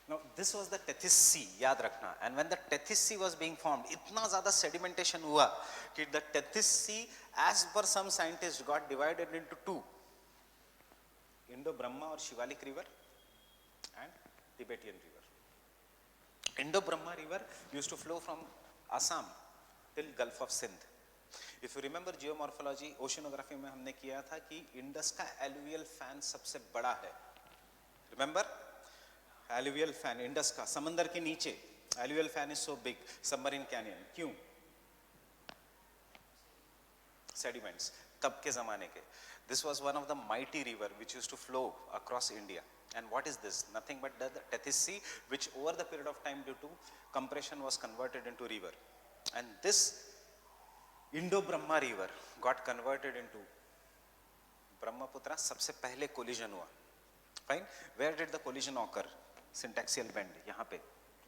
[SPEAKER 1] Now this was the Tethys Sea, याद रखना. And when the Tethys Sea was being formed, इतना ज़्यादा sedimentation हुआ कि the Tethys Sea, as per some scientists, got divided into two: Indo-Brahma or Shivalik River and Tibetan River. Indo-Brahma River used to flow from Assam till Gulf of Sindh. If you remember geomorphology, oceanography में हमने किया था कि Indus का alluvial fan सबसे बड़ा है. Remember? Alluvial fan, Indus का, समंदर के नीचे alluvial fan is so big. Submarine canyon, क्यों? Sediments, तब के ज़माने के. This was one of the mighty river which used to flow across India. And what is this? Nothing but the Tethys Sea, which over the period of time due to compression was converted into river. And this Indo-Brahma river got converted into Brahmaputra. सबसे पहले collision हुआ. Fine. Where did the collision occur? Syntaxial bend, यहाँ पे,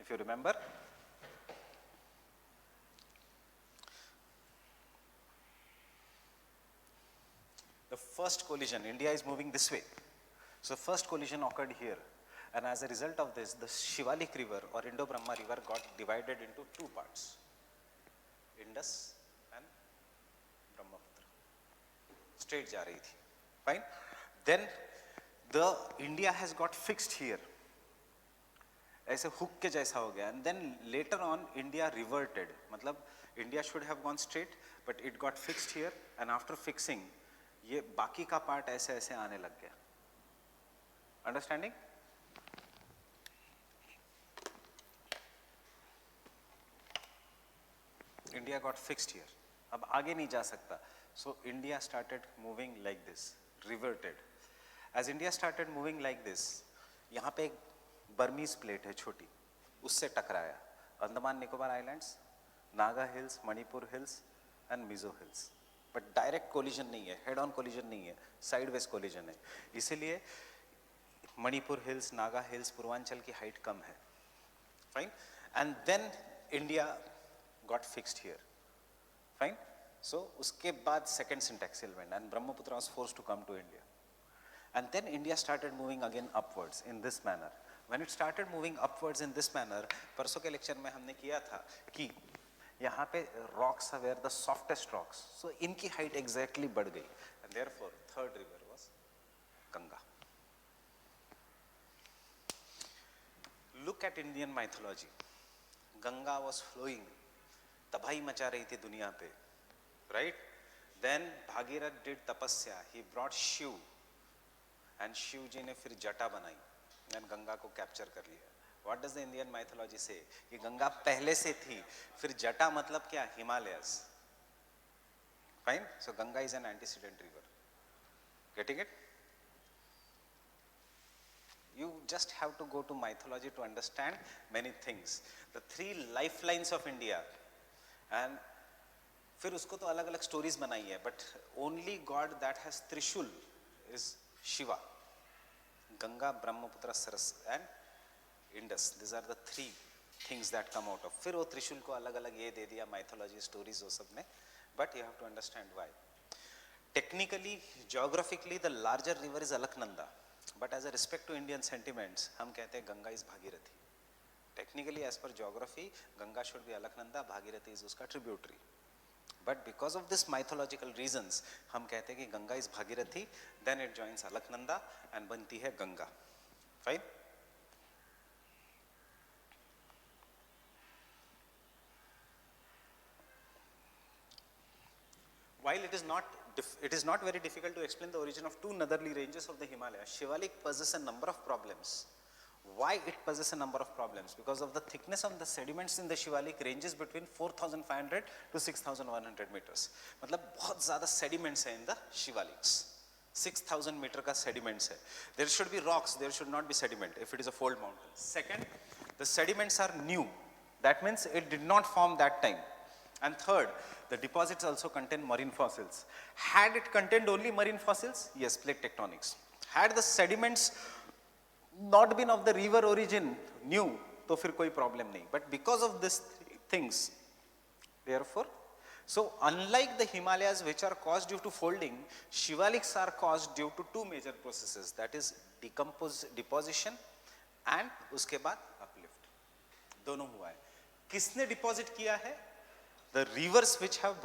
[SPEAKER 1] if you remember. The first collision, India is moving this way. So first collision occurred here. And as a result of this, the Shivalik river or Indo-Brahma river got divided into two parts: Indus and Brahmaputra. Straight जा रही थी. Fine. Then the India has got fixed here. ऐसे hook के जैसा हो गया. And then later on India reverted. मतलब India should have gone straight, but it got fixed here. And after fixing, ये बाकी का पार्ट ऐसे ऐसे आने लग गया. Understanding? India got fixed here. अब आगे नहीं जा सकता. So India started moving like this, reverted. As India started moving like this, यहाँ पे एक बर्मीज प्लेट है छोटी, उससे टकराया. Andaman Nicobar islands, Naga hills, Manipur hills and Mizo hills. But direct collision नहीं है, हेड ऑन कोलिजन नहीं है, साइडवेज कोलिजन है. इसीलिए मणिपुर हिल्स, नागा हिल्स, पूर्वांचल की हाइट कम है. Fine. And then India got fixed here. Fine. So उसके बाद second syntaxial bend and Brahmaputra was forced to come to India. And then India started moving again upwards in this manner. When it started moving upwards in this manner, परसों के lecture में हमने किया था कि यहाँ पे rocks were the softest rocks. So इनकी height exactly बढ़ गई. And therefore third river was Ganga. Look at Indian mythology. Ganga was flowing. तबाही मचा रही थी दुनिया पे. Right? Then Bhagirath did tapasya. He brought Shiv. And Shiv ji ने फिर जटा बनाई एंड गंगा को कैप्चर कर लिया. What does the Indian mythology से? कि गंगा पहले से थी. फिर जटा मतलब क्या? Himalayas. Fine. So Ganga is an antecedent river. Getting it? You just have to go to mythology to understand many things. The three lifelines of India. And फिर उसको तो अलग अलग स्टोरीज बनाई है, but only God that has त्रिशूल is Shiva. Ganga, Brahmaputra, Saras and Indus. These are the three things that come out of. फिर वो त्रिशूल को अलग अलग ये दे दिया mythology stories वो सब में, but you have to understand why. Technically, geographically, the larger river is Alaknanda, but as a respect to Indian sentiments, हम कहते हैं Ganga is Bhagirathi. Technically, as per geography, Ganga should be Alaknanda, Bhagirathi is उसका tributary. But because of this mythological reasons, हम कहते हैं कि Ganga is Bhagirathi, then it joins Alaknanda and बनती है Ganga. Fine? While it is not very difficult to explain the origin of two northerly ranges of the Himalayas, Shivalik possesses a number of problems. Why it possesses a number of problems? Because of the thickness of the sediments in the Shivalik ranges between 4,500 to 6,100 meters. मतलब बहुत ज़्यादा sediments हैं in the Shivaliks. 6,000 meter का sediments है. There should be rocks, there should not be sediment if it is a fold mountain. Second, the sediments are new. That means it did not form that time. And third, the deposits also contain marine fossils. Had it contained only marine fossils? Yes, plate tectonics. Had the sediments not been of the river origin new, तो फिर कोई problem नहीं. But because of these things, therefore, so unlike the Himalayas which are caused due to folding, Shivaliks are caused due to two major processes, that is deposition and उसके बाद uplift. दोनों हुआ है. किसने deposit किया है? The rivers which have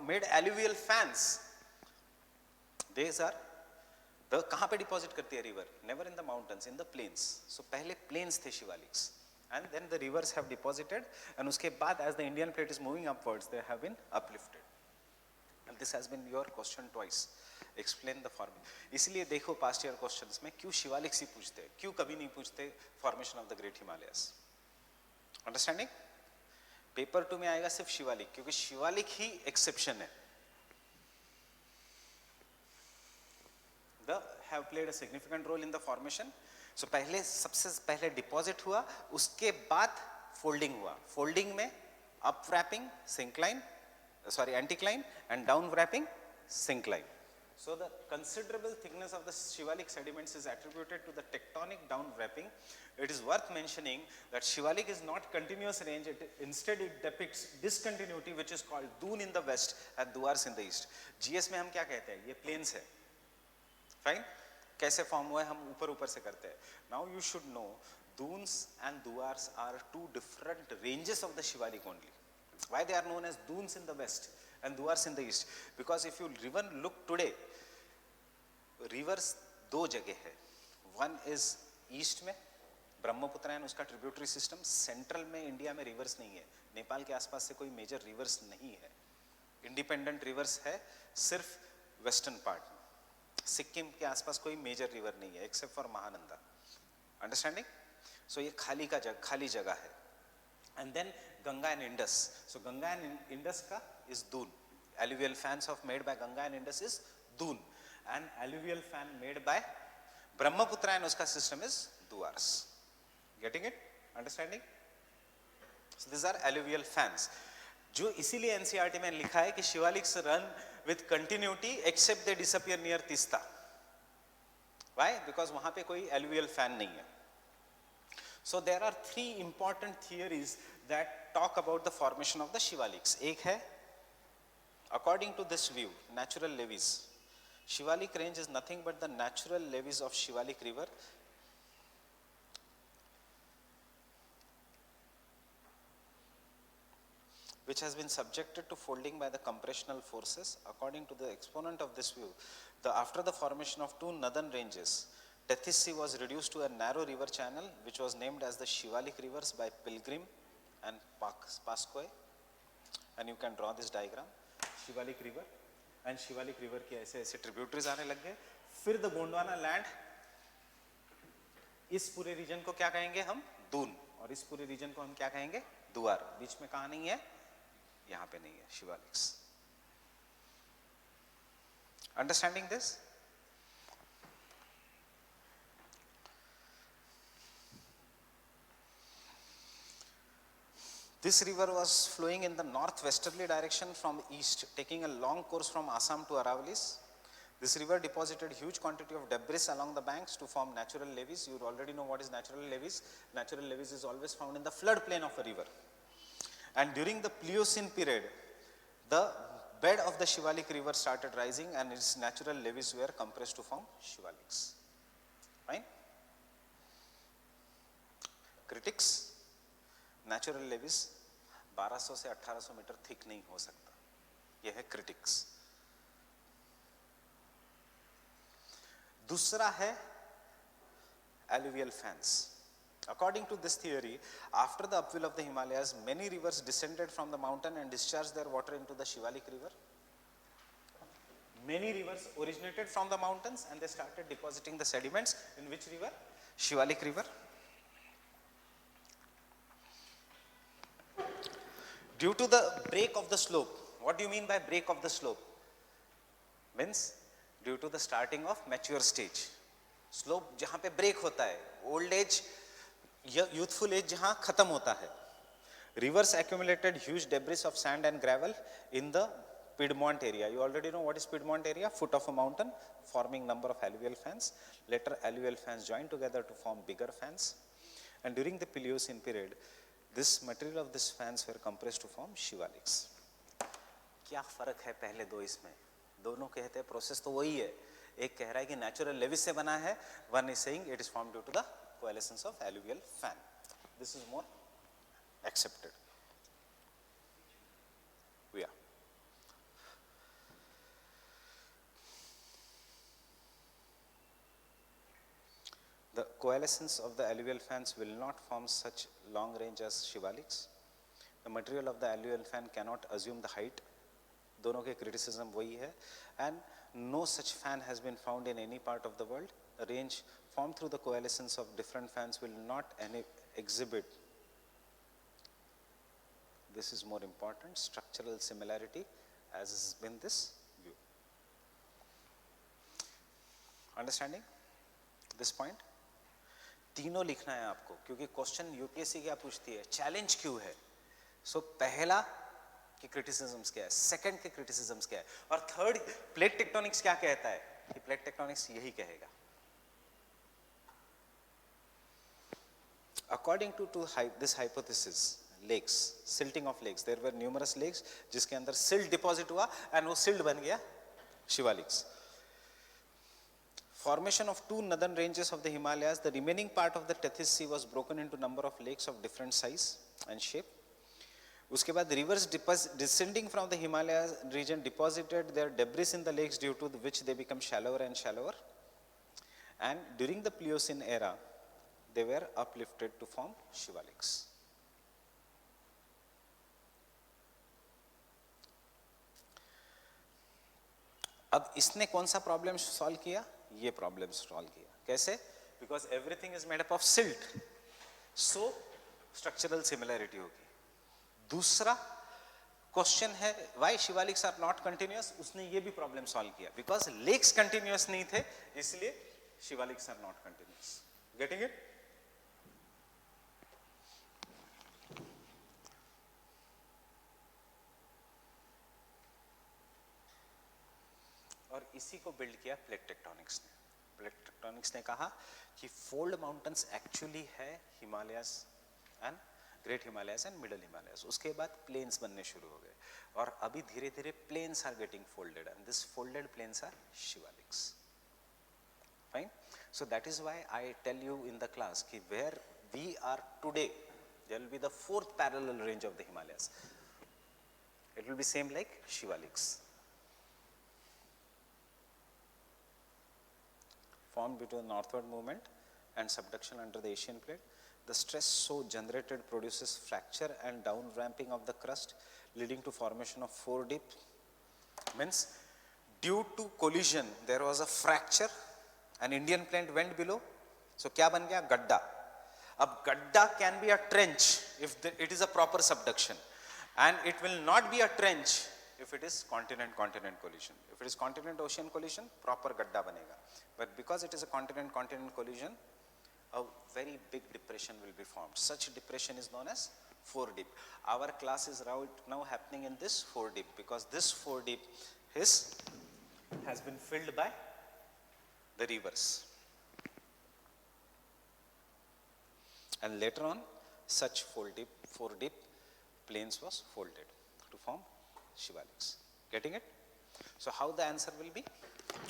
[SPEAKER 1] made alluvial fans. These are कहाँ पे डिपॉजिट करती है river? Never in the mountains, in the plains. So पहले प्लेन्स थे Shivaliks and then the rivers have deposited and उसके बाद as the Indian plate is moving upwards they have been uplifted. And this has been your question twice. Explain the formation. इसलिए देखो past year questions में क्यों शिवालिक्स ही पूछते हैं, क्यों कभी नहीं पूछते formation of the great Himalayas. Understanding? Paper 2 में आएगा सिर्फ शिवालिक, क्योंकि शिवालिक ही एक्सेप्शन है. have played a significant role in the formation. So पहले सबसे पहले डिपॉजिट हुआ, उसके बाद फोल्डिंग हुआ. फोल्डिंग में up wrapping syncline, sorry anticline, and down wrapping syncline. So the considerable thickness of the Shivalik sediments is attributed to the tectonic down wrapping. It is worth mentioning that Shivalik is not continuous range, instead it depicts discontinuity, which is called Doon in the west and Duars in the east. GS में हम क्या कहते हैं? ये plains है. Fine? कैसे form हुआ है? हम ऊपर ऊपर से करते हैं. Now you should know Doons and Duars are two different ranges of the Shivalik only. Why they are known as Doons in the west and Duars in the east? Because if you even look today, rivers दो जगह है. One is east में ब्रह्मपुत्र है उसका tributary system. Central में India में reverse नहीं है. नेपाल के आसपास से कोई मेजर रिवर्स नहीं है. इंडिपेंडेंट रिवर्स है सिर्फ वेस्टर्न पार्ट में. सिक्किम के आसपास कोई मेजर रिवर नहीं है except for Mahananda. Understanding? So ये खाली जगह है. And then Ganga and Indus. So Ganga and Indus ka is Doon. Alluvial fans of made by Ganga and Indus is Doon, and alluvial fan made by Brahmaputra and uska system is Duars. Getting it? Understanding? So these are alluvial fans. जो इसीलिए NCERT में लिखा है कि Shivaliks run with continuity except they disappear near Teesta. Why? Because वहां पे कोई alluvial fan नहीं है. So there are three important theories that talk about the formation of the Shivaliks. एक है, according to this view, natural levees. Shivalik range is nothing but the natural levees of Shivalik river which has been subjected to folding by the compressional forces. According to the exponent of this view, after the formation of two northern ranges, Tethys Sea was reduced to a narrow river channel which was named as the Shivalik rivers by Pilgrim and Pascoe. And you can draw this diagram. Shivalik river and Shivalik river की ऐसे ऐसे tributaries आने लग गए. फिर the Gondwana land, इस पूरे region को क्या कहेंगे हम? दून. और इस पूरे region को हम क्या कहेंगे? दुआर. बीच में कहाँ नहीं है? यहाँ पे नहीं है Shivaliks. Understanding this? This river was flowing in the northwesterly direction from east, taking a long course from Assam to Aravallis. This river deposited huge quantity of debris along the banks to form natural levees. You already know what is natural levees. Natural levees is always found in the flood plain of a river. And during the Pliocene period, the bed of the Shivalik river started rising and its natural levees were compressed to form Shivaliks. Fine? Critics? Natural levees 1200 से 1800 metre thick नहीं हो सकता. यह है critics. दूसरा है alluvial fans. According to this theory, after the upwell of the Himalayas, many rivers descended from the mountain and discharged their water into the Shivalik river. Many rivers originated from the mountains and they started depositing the sediments in which river? Shivalik river. Due to the break of the slope. What do you mean by break of the slope? Means due to the starting of mature stage. Slope जहाँ पे break होता है, old age, youthful age जहाँ खत्म होता है. Rivers accumulated huge debris of sand and gravel in the Piedmont area. You already know what is Piedmont area? Foot of a mountain forming number of alluvial fans. Later alluvial fans joined together to form bigger fans. And during the Pliocene period, this material of these fans were compressed to form Shivaliks. क्या फर्क है पहले दो इसमें? दोनों कहते हैं process तो वही है. एक कह रहा है कि नेचुरल लेविस से बना है. One is saying it is formed due to the coalescence of alluvial fan. This is more accepted. Yeah. The coalescence of the alluvial fans will not form such long range as Shivaliks. The material of the alluvial fan cannot assume the height. दोनों के criticism वही है. And no such fan has been found in any part of the world. The range formed through the coalescence of different fans will not exhibit, this is more important, structural similarity as has been this view. Understanding this point? तीनों लिखना है आपको क्योंकि question UPSC क्या पूछती है, challenge क्यों है. सो पहला कि क्रिटिसिज्म्स क्या है, सेकंड के क्रिटिसिज्म्स क्या है, और थर्ड प्लेट टेक्टोनिक्स क्या कहता है कि प्लेट टेक्टोनिक्स यही कहेगा. According to this hypothesis, lakes, silting of lakes, there were numerous lakes जिसके अंदर silt deposit हुआ and वो silt बन गया Shivaliks. Formation of two northern ranges of the Himalayas, the remaining part of the Tethys Sea was broken into number of lakes of different size and shape. उसके बाद rivers descending from the Himalayas region deposited their debris in the lakes due to which they become shallower and shallower. And during the Pliocene era, they were uplifted to form Shivaliks. अब इसने कौन सा problem solve किया? ये problem solve किया. कैसे? Because everything is made up of silt, so structural similarity होगी. दूसरा क्वेश्चन है why Shivaliks are not continuous, उसने ये भी प्रॉब्लम सॉल्व किया, बिकॉज लेक्स कंटिन्यूअस नहीं थे इसलिए Shivaliks are not continuous. Getting it? और इसी को बिल्ड किया प्लेट टेक्टोनिक्स ने. प्लेट टेक्टोनिक्स ने कहा कि फोल्ड माउंटेन्स एक्चुअली है Himalayas and great Himalayas and middle Himalayas. उसके बाद प्लेन्स बनने शुरू हो गए और अभी धीरे धीरे plains are getting folded and this folded plains are Shivaliks. Fine. So that is why I tell you in the class कि where we are today there will be the fourth parallel range of the Himalayas. It will be same like Shivaliks. Formed between northward movement and subduction under the Asian plate. The stress so generated produces fracture and down ramping of the crust, leading to formation of four dip. Means due to collision there was a fracture, an Indian plate went below. So क्या बन गया? गड्ढा. अब गड्ढा can be a trench if it is a proper subduction, and it will not be a trench if it is continent collision. If it is continent ocean collision, proper gadda banega. But because it is a continent collision, a very big depression will be formed. Such depression is known as four dip. Our class is right now happening in this four dip because this four dip has been filled by the rivers. And later on, such four dip plains was folded to form Shivaliks. Getting it? So how the answer will be?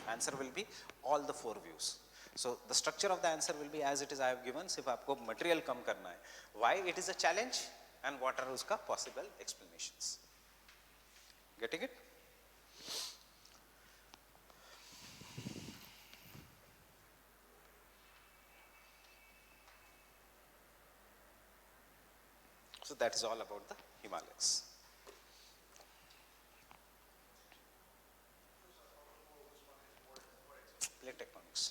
[SPEAKER 1] Answer will be all the four views. So the structure of the answer will be as it is I have given. सिर्फ आपको material कम करना है. Why it is a challenge and what are उसका possible explanations. Getting it? So that is all about the Himalayas. Plate tectonics.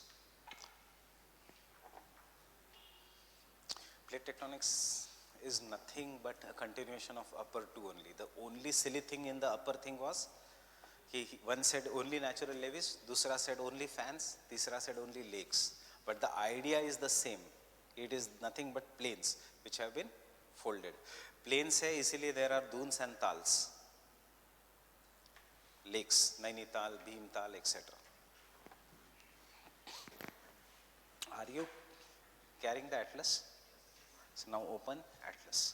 [SPEAKER 1] Plate tectonics is nothing but a continuation of upper two only. The only silly thing in the upper thing was one said only natural levees, दूसरा said only fans, तीसरा said only lakes. But the idea is the same. It is nothing but plains which have been folded. Plains है इसीलिए there are dunes and tals, lakes, Nainital, Bhimtal, etc. Are you carrying the atlas? So now open atlas.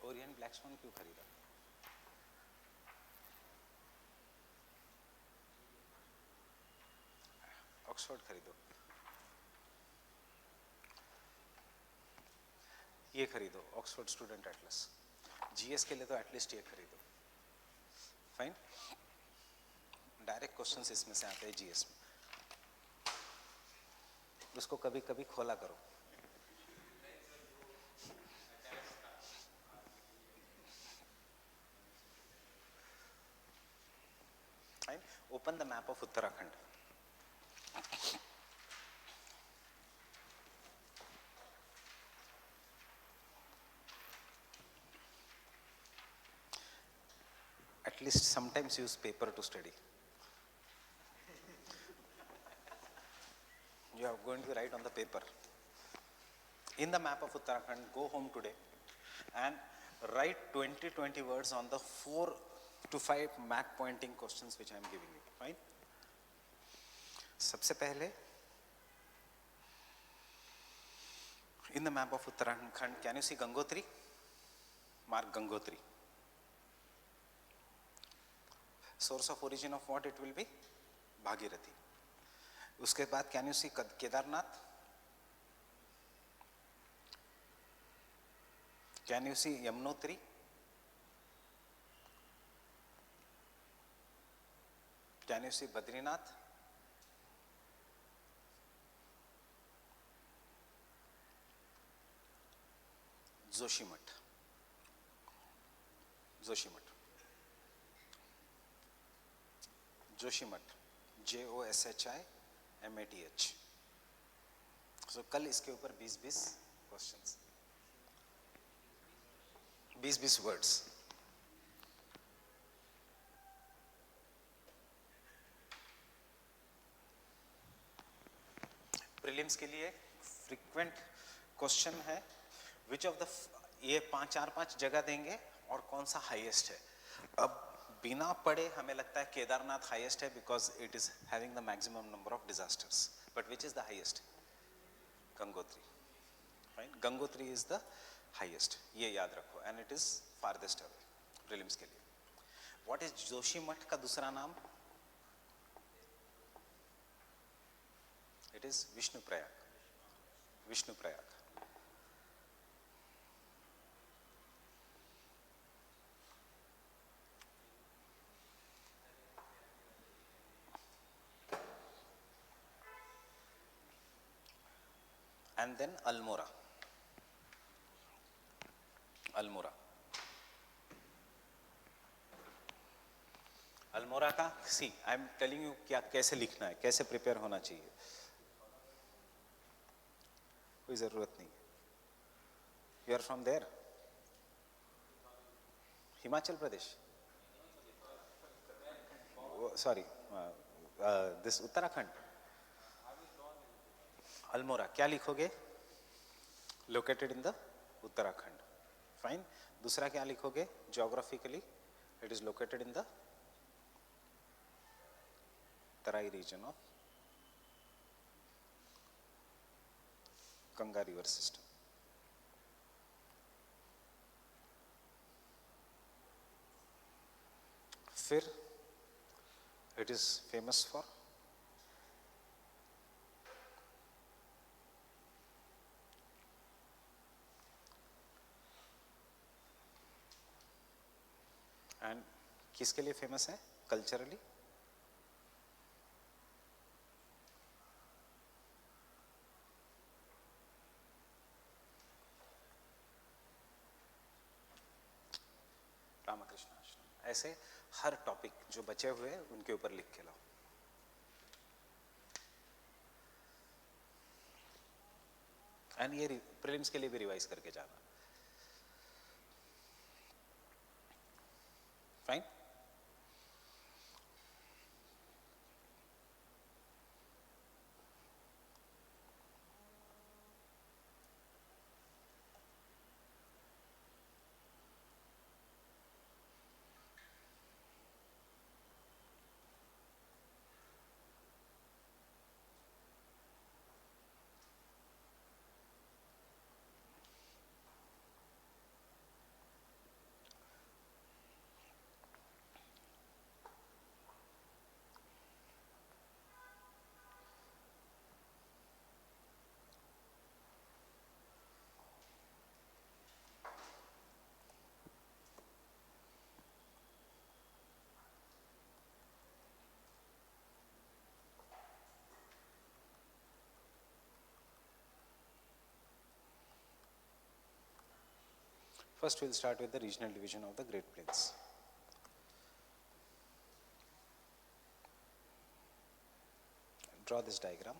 [SPEAKER 1] Orient black swan क्यों खरीदा? Oxford खरीदो, ये खरीदो Oxford student Atlas. GS के लिए तो एटलीस्ट ये खरीदो. फाइन. डायरेक्ट क्वेश्चंस इसमें से आते हैं जीएस में. उसको कभी कभी खोला करो. Fine. Open the map of Uttarakhand. At least sometimes use paper to study. You are going to write on the paper. In the map of Uttarakhand, go home today and write 20 words on the 4 to 5 map pointing questions which I am giving you. Fine. सबसे पहले in the map of Uttarakhand, can you see Gangotri? Mark Gangotri. Source of origin of what it will be? Bhagirathi. उसके बाद can you see Kedarnath? Can you see Yamunotri? Can you see Badrinath? Joshimath, Joshimath, Joshimath, JOSHIMATH। सो कल इसके ऊपर 20-20 questions, 20-20 words. Prelims के लिए frequent question है, which of the, ये 4-5 जगह देंगे और कौन सा हाईएस्ट है। अब बिना पढ़े हमें लगता है केदारनाथ हाईएस्ट है because it is having the maximum number of disasters, but which is the highest? Gangotri, right? Gangotri is the highest, ये याद रखो, and it is farthest away prelims के लिए। व्हाट इज जोशीमठ का दूसरा नाम? It is Vishnuprayag, Vishnuprayag. And then Almora, Almora, Almora का, सी I am telling you क्या कैसे लिखना है, कैसे प्रिपेयर होना चाहिए, कोई जरूरत नहीं। You are from there, Himachal Pradesh, sorry this Uttarakhand. Almora क्या लिखोगे? Located in the Uttarakhand, fine. दूसरा क्या लिखोगे? Geographically it is located in the Terai region of Ganga river system. फिर it is famous for and किसके लिए फेमस है कल्चरली? रामकृष्ण आश्रम। ऐसे हर टॉपिक जो बचे हुए हैं उनके ऊपर लिख के लाओ। एंड ये प्रीलिम्स के लिए भी रिवाइज करके जाना, fine. First we'll start with the regional division of the Great Plains. Draw this diagram.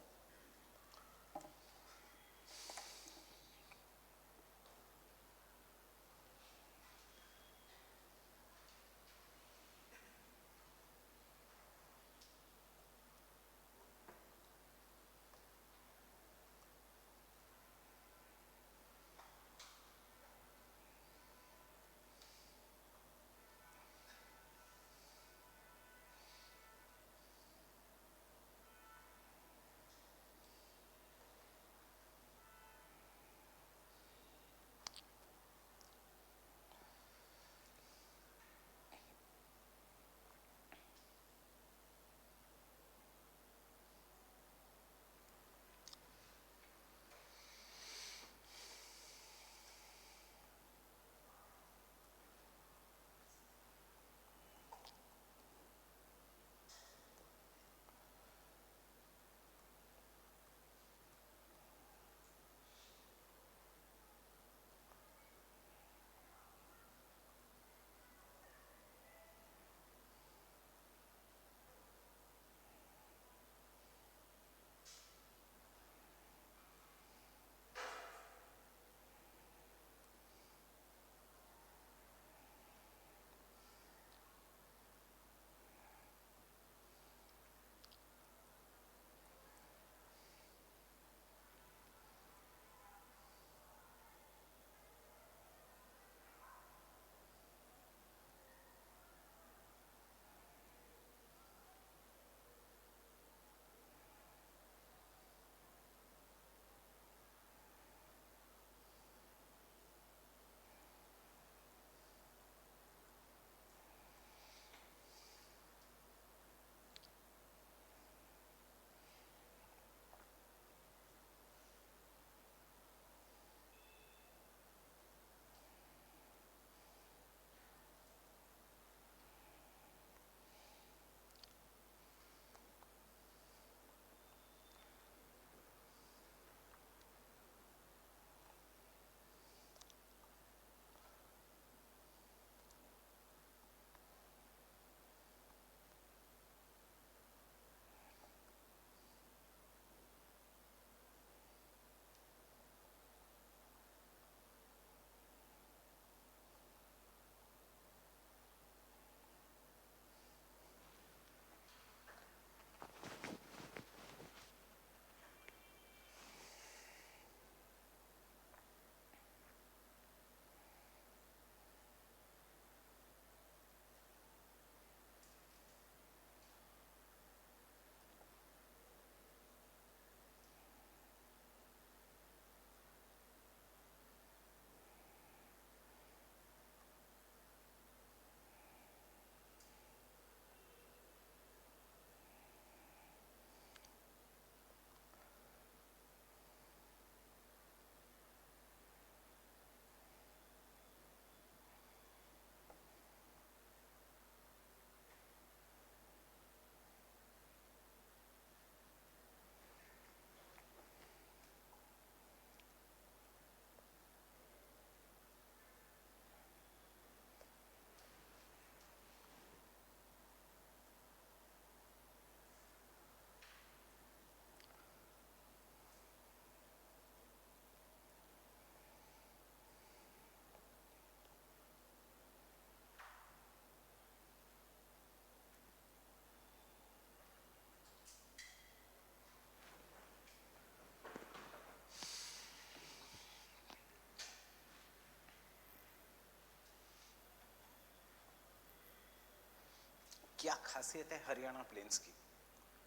[SPEAKER 1] खासियत है हरियाणा प्लेन्स की?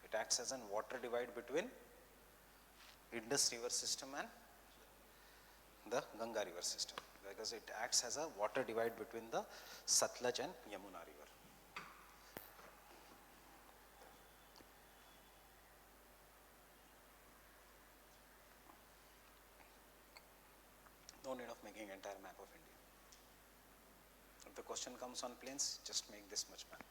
[SPEAKER 1] It acts as an water divide between Indus river system and the Ganga river system, because it acts as a water divide between the Satluj and Yamuna river. No need of making entire map of India. If the question comes on plains, just make this much map.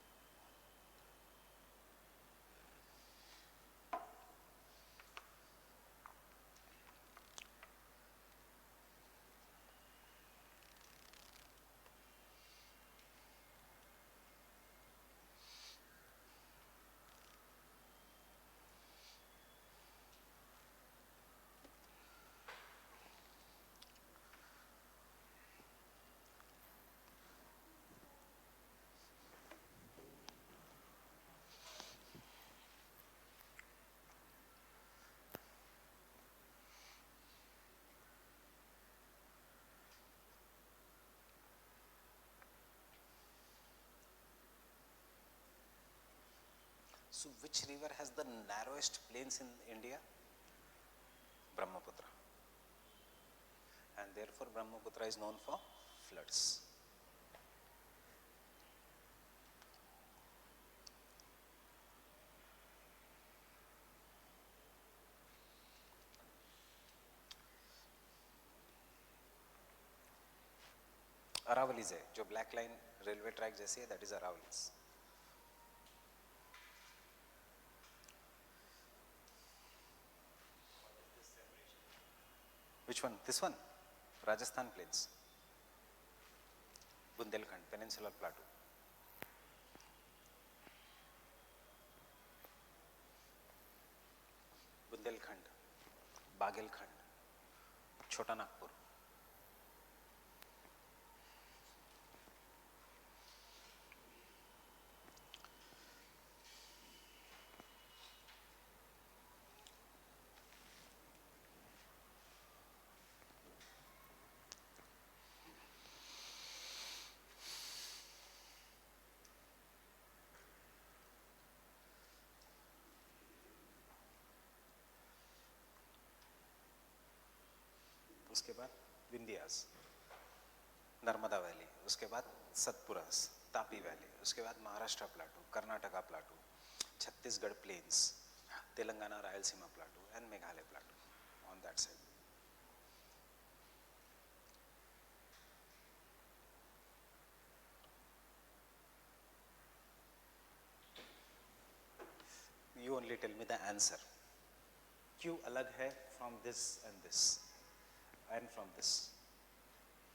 [SPEAKER 1] So which river has the narrowest plains in India? Brahmaputra. And therefore Brahmaputra is known for floods. Aravallis है, जो black line railway track जैसी है, that is Aravallis. Which one? This one? Rajasthan plains. Bundelkhand, Peninsular Plateau. Bundelkhand, Bagelkhand, Chota Nagpur. उसके बाद Vindhyas, Narmada valley, उसके बाद सतपुरास, Tapi valley, उसके बाद Maharashtra plateau, Karnataka plateau, Chhattisgarh plains, Telangana Rayalaseema plateau and Meghalaya plateau on that side. You only tell me the answer. क्यों अलग है from this and this and from this?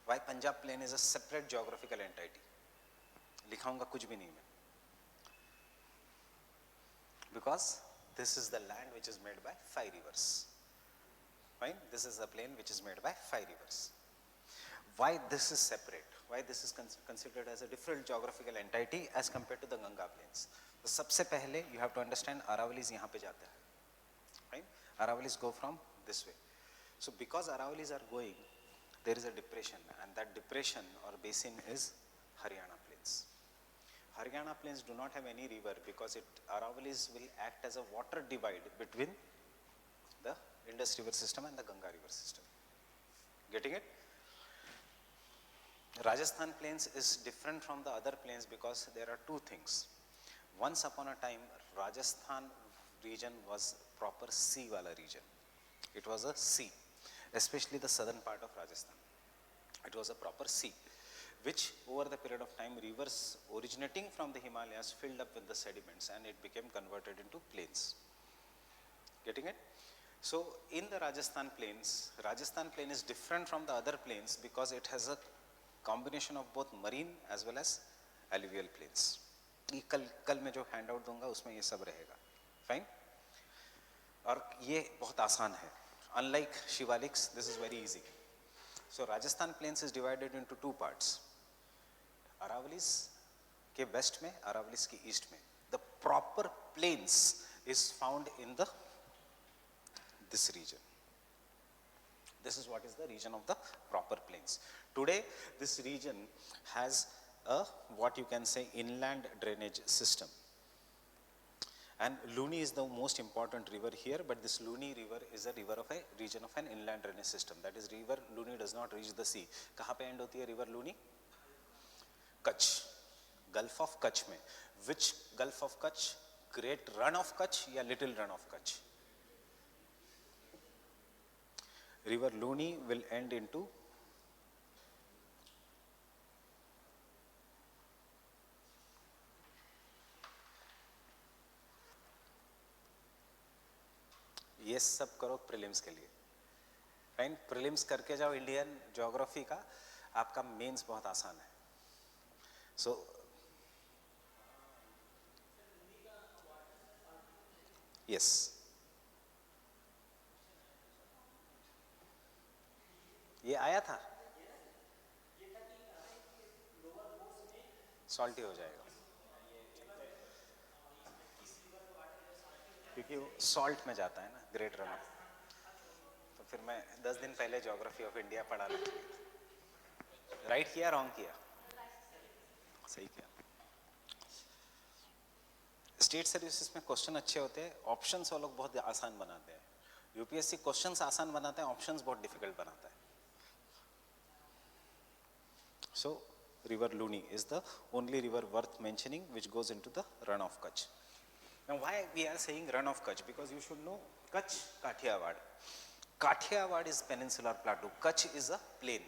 [SPEAKER 1] Why Punjab plain is a separate geographical entity? लिखाऊंगा कुछ भी नहीं मैं. Because this is the land which is made by 5 rivers. Fine? This is the plain which is made by 5 rivers. Why this is separate? Why this is considered as a different geographical entity as compared to the Ganga plains? तो सबसे पहले you have to understand Aravallis यहाँ पे जाता है. Fine? Aravallis go from this way. So because Aravallis are going, there is a depression, and that depression or basin is Haryana plains. Haryana plains do not have any river because Aravallis will act as a water divide between the Indus river system and the Ganga river system. Getting it? Rajasthan plains is different from the other plains because there are two things. Once upon a time, Rajasthan region was proper sea wala region. It was a sea, especially the southern part of Rajasthan. It was a proper sea, which over the period of time, rivers originating from the Himalayas filled up with the sediments and it became converted into plains. Getting it? So in the Rajasthan plain is different from the other plains because it has a combination of both marine as well as alluvial plains. ये कल मैं जो hand out दूंगा उसमें ये सब रहेगा. Fine? और ये बहुत आसान है. Unlike Shivaliks, this is very easy. So Rajasthan plains is divided into two parts. Aravallis के west में, Aravallis के east में. The proper plains is found in this region. This is what is the region of the proper plains. Today, this region has a what you can say inland drainage system. And Luni is the most important river here, but this Luni river is a river of a region of an inland drainage system. That is, river Luni does not reach the sea. कहाँ पे end होती है river Luni? Kutch, Gulf of Kutch में. Which Gulf of Kutch? Great Run of Kutch या Little Run of Kutch? River Luni will end into ये सब करो prelims के लिए. फाइन, प्रीलिम्स करके जाओ इंडियन ज्योग्राफी का, आपका मेंस बहुत आसान है. सो यस, ये आया था, सॉल्टी हो जाएगा क्योंकि वो सॉल्ट में जाता है ना, ग्रेट रन ऑफ. तो फिर मैं 10 दिन पहले ज्योग्राफी ऑफ इंडिया पढ़ा लूँ. राइट किया, रॉन्ग किया? सही किया. स्टेट सर्विसेज में क्वेश्चन अच्छे होते हैं, ऑप्शंस वो लोग बहुत आसान बनाते हैं. यूपीएससी क्वेश्चंस आसान बनाते हैं, ऑप्शंस बहुत डिफिकल्ट बनाता है. So river Luni is the only river worth mentioning which goes into the run of Kutch. Now why we are saying run of Kutch? Because you should know Kutch, Kathiawad. Kathiawad is peninsular plateau. Kutch is a plain.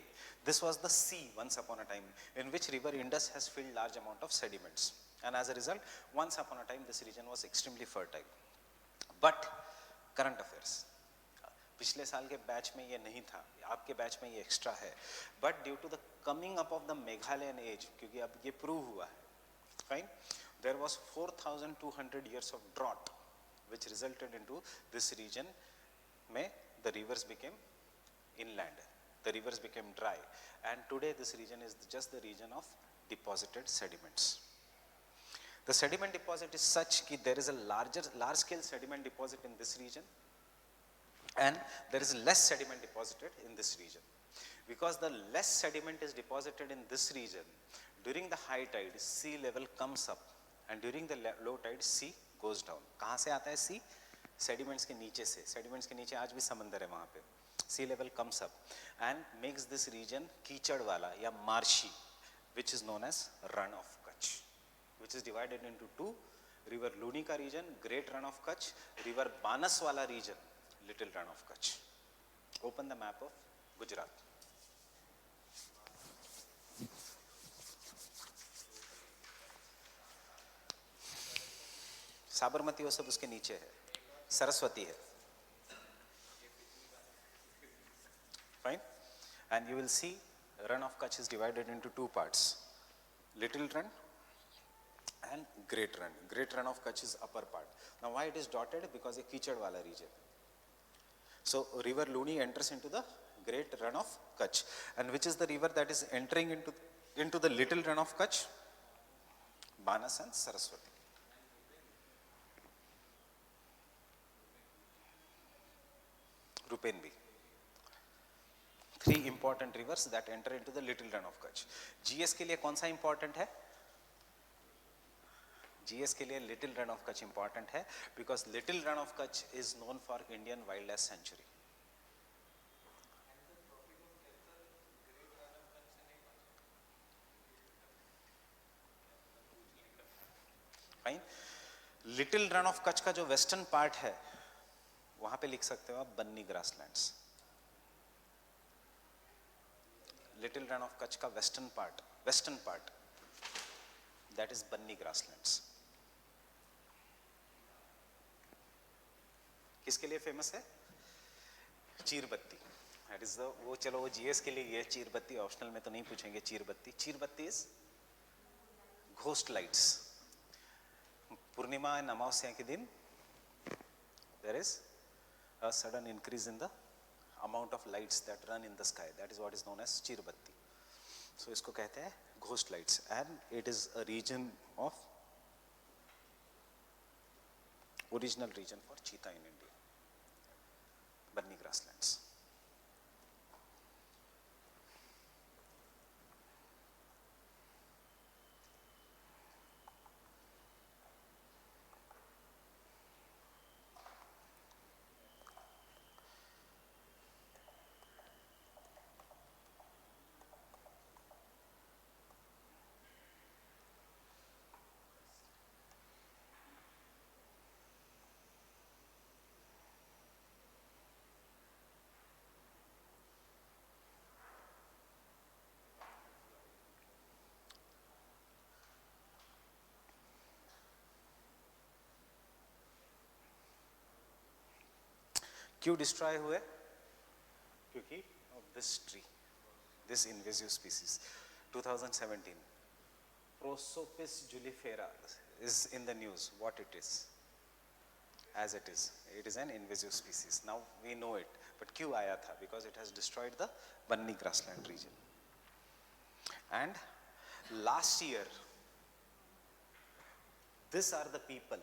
[SPEAKER 1] This was the sea once upon a time in which river Indus has filled large amount of sediments. And as a result, once upon a time this region was extremely fertile. But current affairs. पिछले साल के batch में ये नहीं था, आपके batch में ये एक्स्ट्रा है. But due to the coming up of the Meghalayan age, क्योंकि अब ये प्रूव हुआ है, fine, there was 4200 years of drought which resulted into this region में the rivers became inland, the rivers became dry, and today this region is just the region of deposited sediments. The sediment deposit is such that there is a large scale sediment deposit in this region, and there is less sediment deposited in this region. Because the less sediment is deposited in this region, during the high tide sea level comes up, and during the low tide sea goes down. कहाँ से आता है sea? Sediments के नीचे से. Sediments के नीचे आज भी समंदर है वहाँ पे. Sea level comes up and makes this region कीचड़ वाला या marshy, which is known as Run of Kutch, which is divided into two: river Luni का region, Great Run of Kutch, river Banas वाला region, Little Run of Kutch. Open the map of Gujarat. Sabarmati वो सब उसके नीचे है, सरस्वती है. Fine, and you will see Run of Kutch is divided into two parts: Little Run and Great Run. Great Run of Kutch is upper part. Now why it is dotted? Because ये कीचड़ वाला region. So river Luni enters into the Great Run of Kutch, and which is the river that is entering into the Little Run of Kutch? Banas and Saraswati. Rupenbi. Three important rivers that enter into the Little Run of Kutch. GS के लिए कौन सा important है? GS के लिए Little Run of Kutch important है because Little Run of Kutch is known for Indian Wildlife Sanctuary. Fine. Little Run of Kutch का जो western part है, वहां पे लिख सकते हो आप बन्नी grasslands. Little Run of Kutch का western part, that is Banni grasslands. किसके लिए फेमस है? चीरबत्ती. That is the, वो चलो वो जीएस के लिए ये चीरबत्ती ऑप्शनल में तो नहीं पूछेंगे. Chirbatti is ghost lights. Purnima and Amavasya के दिन there is a sudden increase in the amount of lights that run in the sky. That is what is known as चीरबत्ती. So इसको कहते हैं ghost lights, and it is a region of original region for cheetah in India. Banni grasslands. क्यों destroy हुए? क्योंकि of this tree, this invasive species. 2017, Prosopis julifera is in the news. What it is? As it is an invasive species. Now we know it. But क्यों आया था? Because it has destroyed the Banni grassland region. And last year, these are the people,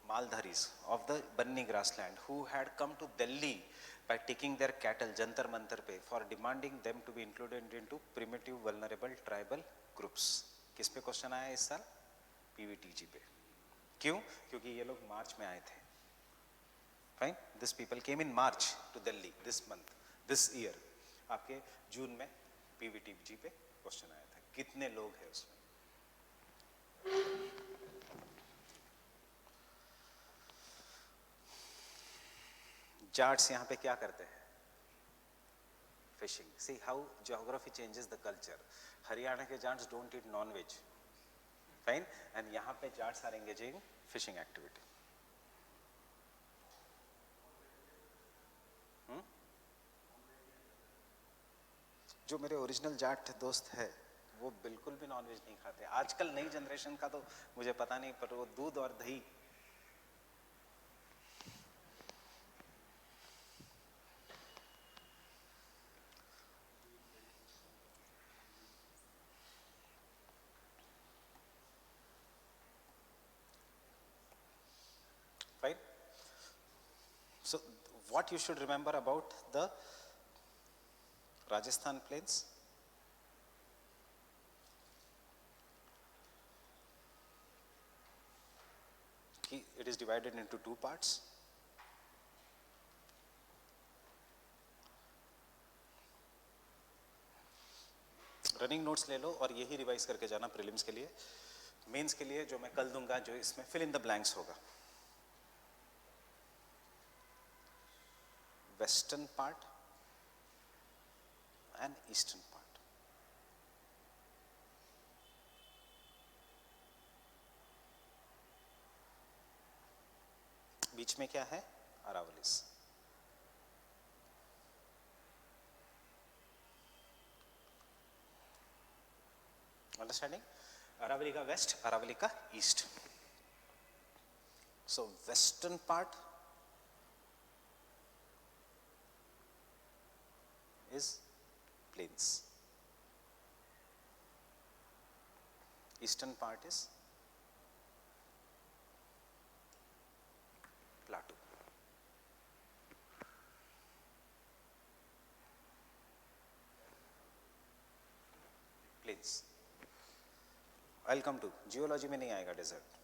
[SPEAKER 1] Maldharis of the Banni grassland, who had come to Delhi by taking their cattle Jantar Mantar पे for demanding them to be included into primitive vulnerable tribal groups. किस पे question आया इस साल? PVTG पे. क्यों? क्योंकि ये लोग मार्च में आए थे. Fine. These people came in March to Delhi this month, this year. आपके जून में PVTG पे क्वेश्चन आया था. कितने लोग हैं उसमें? जाट्स यहाँ पे क्या करते हैं? Fishing. See how geography changes the culture. Haryana के Jats don't eat non-veg. Fine. And यहाँ पे Jats are engaging fishing activity. जो मेरे ओरिजिनल जाट दोस्त है वो बिल्कुल भी नॉनवेज नहीं खाते. आजकल नई जनरेशन का तो मुझे पता नहीं, पर वो दूध और दही. Right? So what you should remember about the Rajasthan plains? It is divided into two parts. Running notes ले लो और यही रिवाइज करके जाना प्रीलिम्स के लिए. मेंस के लिए जो मैं कल दूंगा, जो इसमें फिल इन द ब्लैंक्स होगा. Western part and eastern part. बीच में क्या है? अरावलीज. अंडरस्टैंडिंग? अरावली का वेस्ट, अरावली का east. So western part is plains. Eastern part is plateau. Plains. I'll come to geology में नहीं आएगा desert.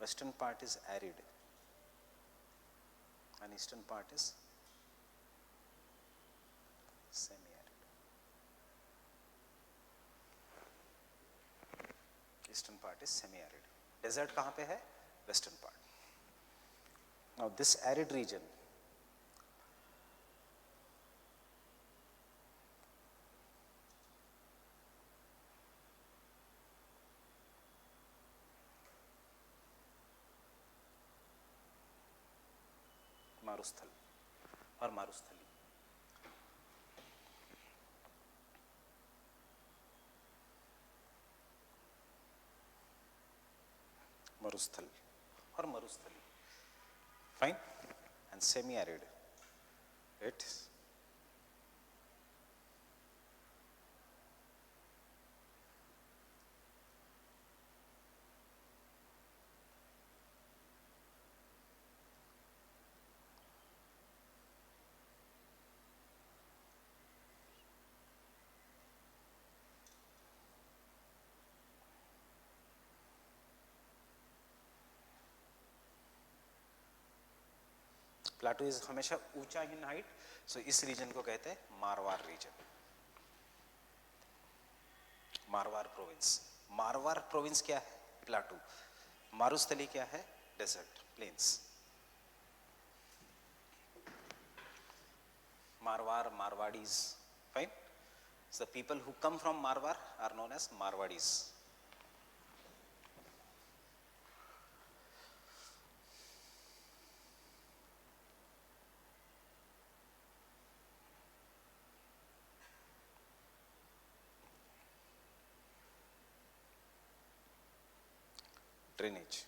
[SPEAKER 1] Western part is arid and eastern part is semi-arid. Eastern part is semi-arid. Desert कहाँ पे है? Western part. Now this arid region मारुस्थल और मारुस्थली. मरुस्थल और Marusthali. Fine. And semi arid it plateau is हमेशा ऊंचा इन हाइट. सो इस रीजन को कहते हैं मारवार रीजन. मारवार प्रोविंस. मारवार प्रोविंस क्या है? प्लाटो. मारुस्थली क्या है? Desert, plains. Marwar, Marwadis. Fine. So the people who come from Marwar are known as Marwadis. drainage.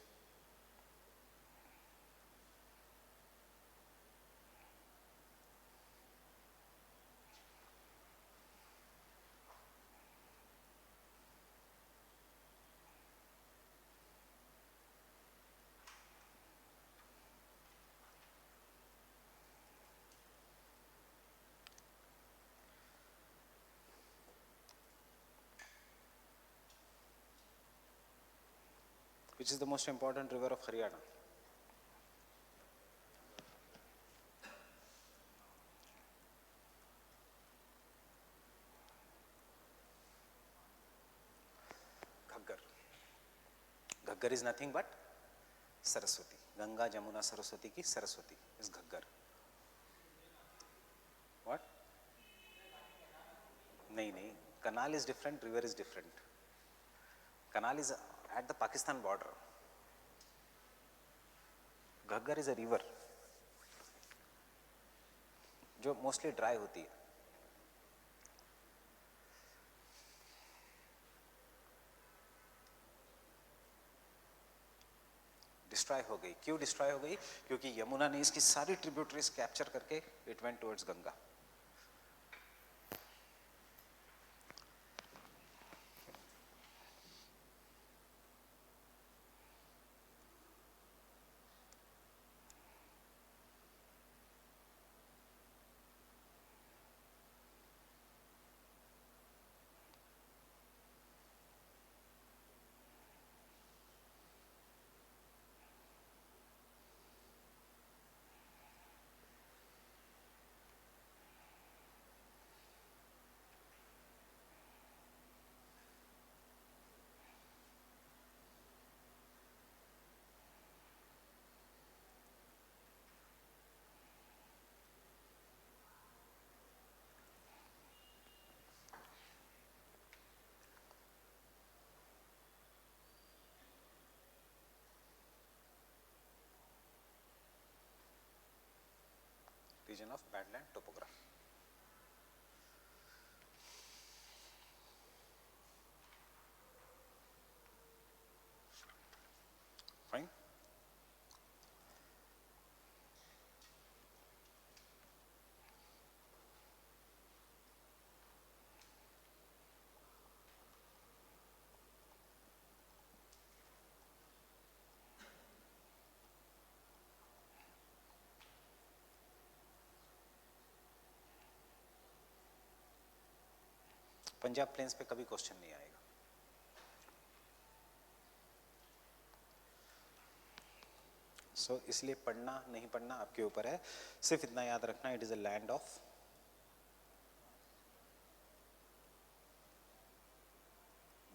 [SPEAKER 1] Which is the most important river of Haryana? Ghaggar. Ghaggar is nothing but Saraswati. Ganga, Jamuna, Saraswati ki Saraswati is Ghaggar. What? नहीं नहीं, canal is different, river is different. Canal is at the Pakistan border. Ghaggar is a river जो mostly dry होती है. Destroy हो गई. क्यों destroy हो गई? क्योंकि यमुना ने इसकी सारी ट्रिब्यूटरीज कैप्चर करके it went towards Ganga. Region of badland topography. Fine. Punjab plains पे कभी क्वेश्चन नहीं आएगा. सो इसलिए पढ़ना नहीं पढ़ना आपके ऊपर है. सिर्फ इतना याद रखना, it is a land of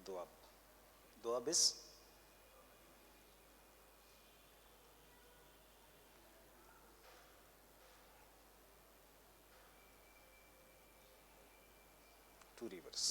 [SPEAKER 1] Doab. Doab is two rivers.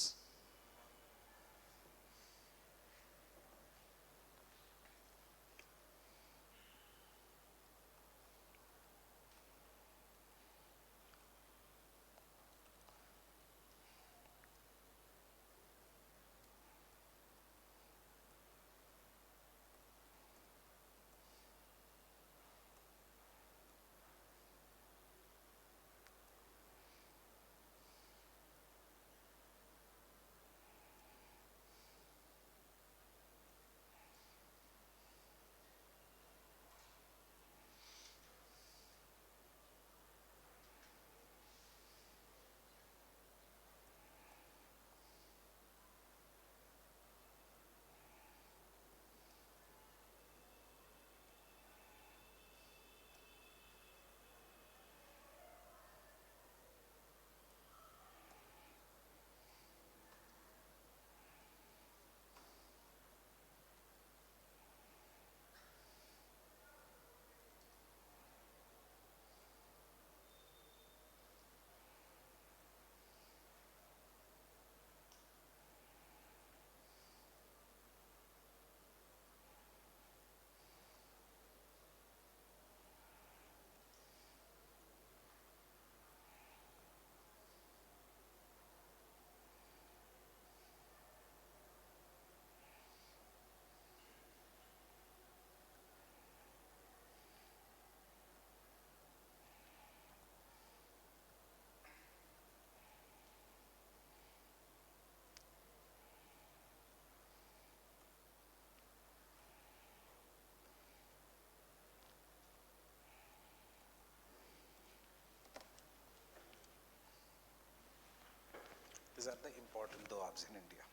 [SPEAKER 1] These are the important doabs in India.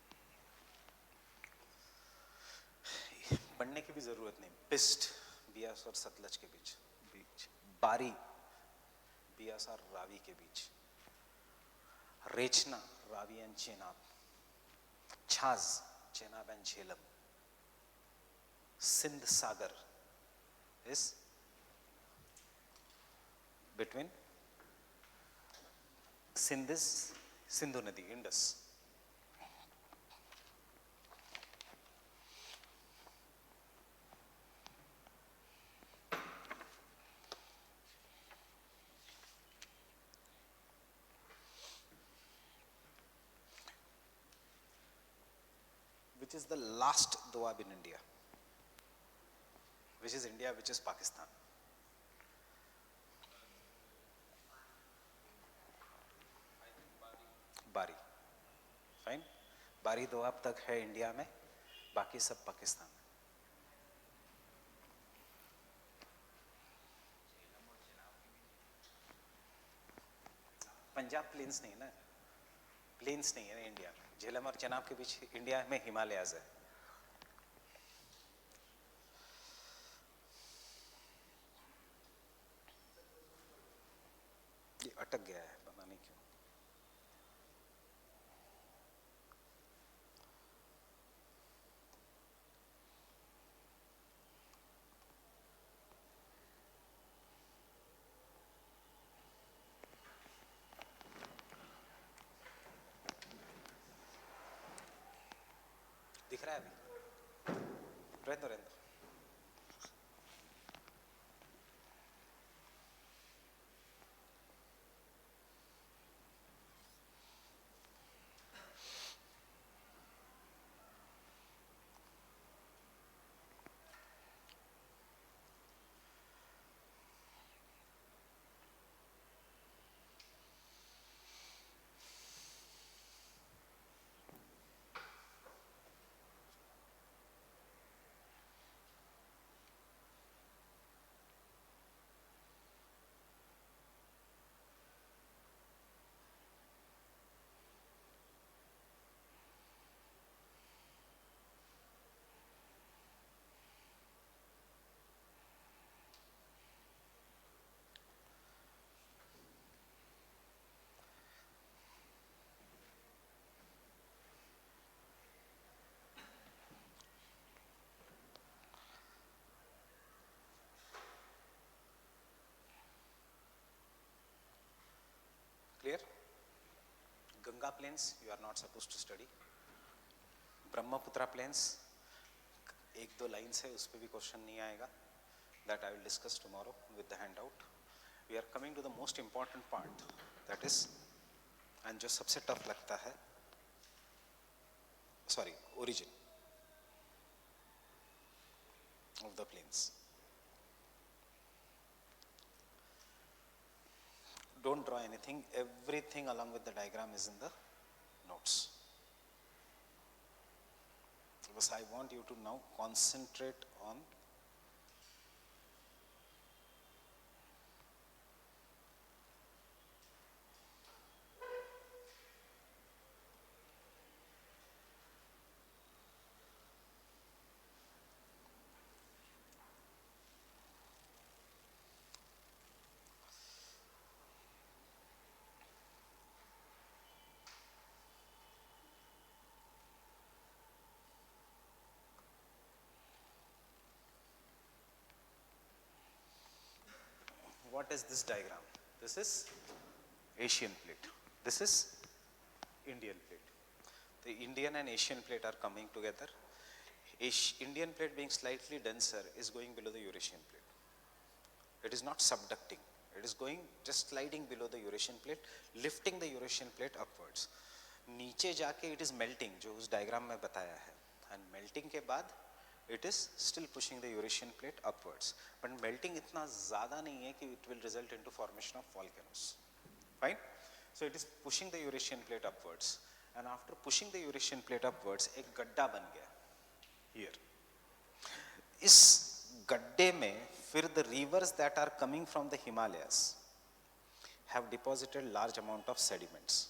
[SPEAKER 1] पढ़ने की भी जरूरत नहीं. पिस्ट बियास और सतलज के बीच, बारी बियास और रावी के बीच, Rechna Ravi and Chenab, Chaj Chenab and Jhelum, Sindh Sagar is between Sindhu Nadi, Indus. Which is the last doab in India? Which is India, which is Pakistan? बारी. फाइन. बारी दोआब तक है इंडिया में, बाकी सब पाकिस्तान में. पंजाब प्लेन्स नहीं ना, प्लेन्स नहीं है इंडिया में. झेलम और चेनाब के बीच इंडिया में हिमालयाज है. ये अटक गया है, पता नहीं क्यों. दिख रहा है अभी? रहने दो. Clear? Ganga plains you are not supposed to study. Brahmaputra plains एक दो लाइन्स है, उस पर भी क्वेश्चन नहीं आएगा. That I will discuss tomorrow with the handout. We are coming to the most important part, that is, and जो सबसे टफ लगता है, sorry, origin of the plains. Don't draw anything, everything along with the diagram is in the notes. Because I want you to now concentrate on what is this diagram? This is Asian plate. This is Indian plate. The Indian and Asian plate are coming together. Indian plate being slightly denser is going below the Eurasian plate. It is not subducting. It is going just sliding below the Eurasian plate, lifting the Eurasian plate upwards. नीचे जाके it is melting, जो उस diagram में बताया है. And melting के बाद it is still pushing the Eurasian plate upwards. But melting इतना ज़्यादा नहीं है कि it will result into formation of volcanoes. Fine? So it is pushing the Eurasian plate upwards. And after pushing the Eurasian plate upwards, एक गड्ढा बन गया. Here. इस गड्ढे में फिर the rivers that are coming from the Himalayas have deposited large amount of sediments.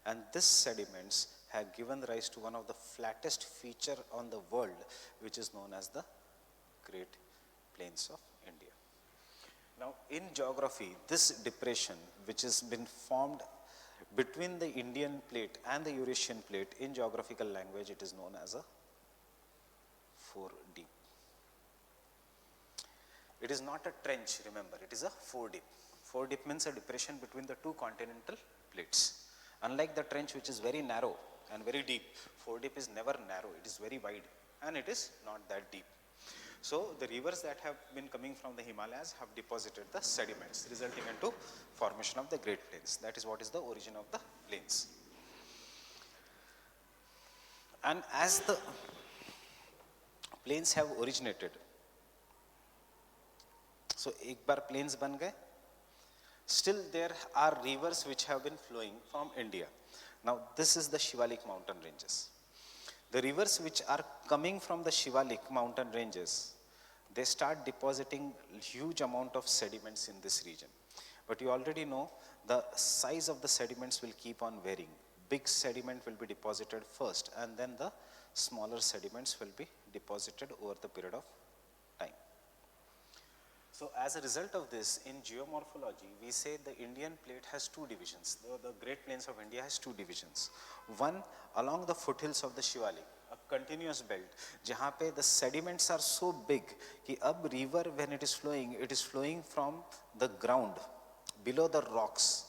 [SPEAKER 1] And these sediments have given rise to one of the flattest feature on the world, which is known as the Great Plains of India. Now, in geography, this depression, which has been formed between the Indian plate and the Eurasian plate, in geographical language, it is known as a four deep. It is not a trench, remember, it is a four deep. Four deep means a depression between the two continental plates. Unlike the trench, which is very narrow and very deep, four deep is never narrow, it is very wide and it is not that deep. So the rivers that have been coming from the Himalayas have deposited the sediments, resulting into formation of the Great Plains. That is what is the origin of the plains. And as the plains have originated, so एक बार plains बन गए, still there are rivers which have been flowing from India. Now this is the Shivalik mountain ranges. The rivers which are coming from the Shivalik mountain ranges, they start depositing huge amount of sediments in this region. But you already know the size of the sediments will keep on varying. Big sediment will be deposited first and then the smaller sediments will be deposited over the period of time. So as a result of this, in geomorphology, we say the Indian plate has two divisions. The Great Plains of India has two divisions. One along the foothills of the Shivalik, a continuous belt, जहाँ पे the sediments are so big कि अब river when it is flowing from the ground, below the rocks,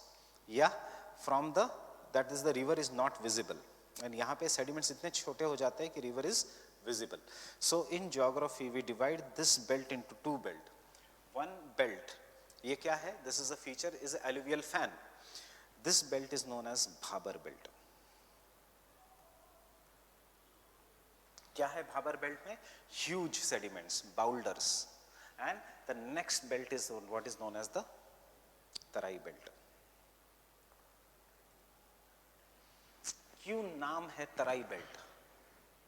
[SPEAKER 1] yeah, from the, that is the river is not visible. And यहाँ पे sediments इतने छोटे हो जाते हैं कि river is visible. So in geography, we divide this belt into two belts. One belt, ये क्या है? This is a feature, is an alluvial fan. This belt is known as Bhabar belt. क्या है Bhabar belt में? Huge sediments, boulders. And the next belt is what is known as the Tarai belt. क्यों नाम है Tarai belt?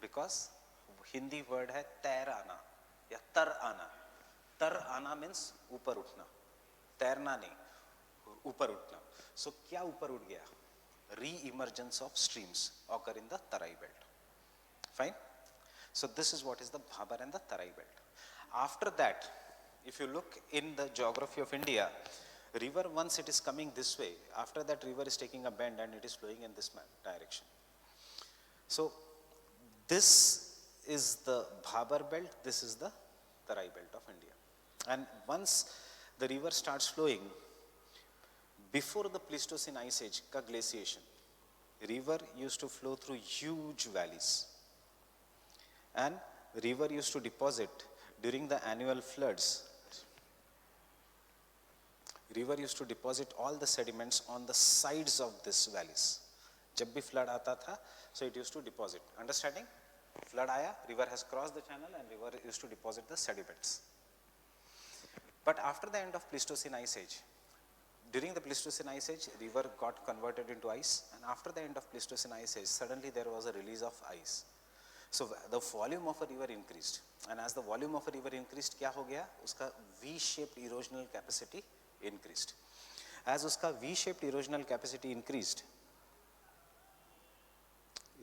[SPEAKER 1] Because Hindi word है तैर आना या तर आना. तर आना means ऊपर उठना, तैरना नहीं, ऊपर उठना. So क्या ऊपर उठ गया? Re-emergence of streams occur in the Tarai belt. Fine. So this is what is the Bhabar and the Tarai belt. After that, if you look in the geography of India, river once it is coming this way, after that river is taking a bend and it is flowing in this direction. So this is the Bhabar belt, this is the Tarai belt of India. And once the river starts flowing, before the Pleistocene Ice Age ka glaciation, river used to flow through huge valleys. And river used to deposit during the annual floods. River used to deposit all the sediments on the sides of these valleys. जब भी flood आता था, so it used to deposit. Understanding? Flood आया, river has crossed the channel and river used to deposit the sediments. But after the end of Pleistocene Ice Age, during the Pleistocene Ice Age, river got converted into ice, and after the end of Pleistocene Ice Age, suddenly there was a release of ice. So the volume of a river increased, and as the volume of a river increased, क्या हो गया? उसका V-shaped erosional capacity increased. As उसका V-shaped erosional capacity increased,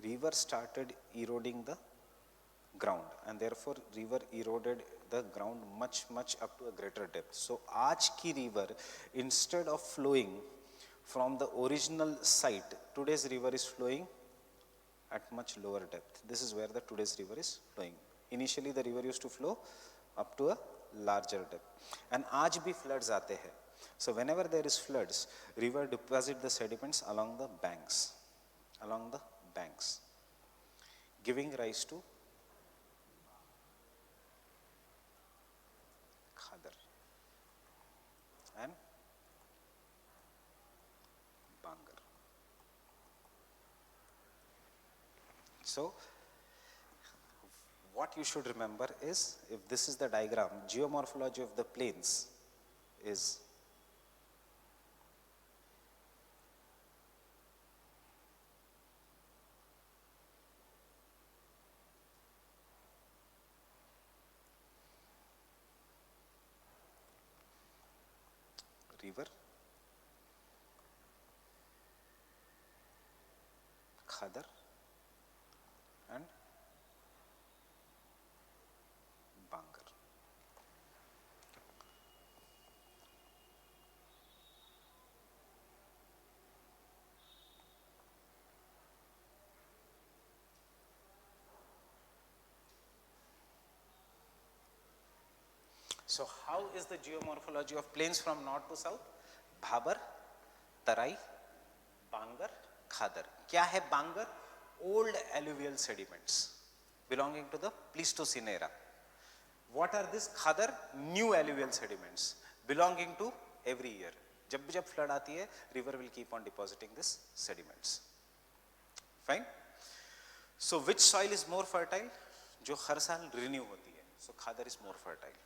[SPEAKER 1] river started eroding the ground, and therefore river eroded the ground much up to a greater depth. So आज की river, instead of flowing from the original site, today's river is flowing at much lower depth. This is where the today's river is flowing. Initially the river used to flow up to a larger depth. And आज भी floods आते हैं. So whenever there is floods, river deposit the sediments along the banks, giving rise to Khadar and Bangar. So what you should remember is, if this is the diagram, geomorphology of the plains is river, Khadar and Bangar. So how is the geomorphology of plains from north to south? Bhabar, Tarai, Bangar, Khadar. क्या है Bangar? Old alluvial sediments belonging to the Pleistocene era. What are these Khadar? New alluvial sediments belonging to every year. जब भी जब flood आती है, river will keep on depositing this sediments. Fine. So which soil is more fertile? जो हर साल renew होती है. So Khadar is more fertile.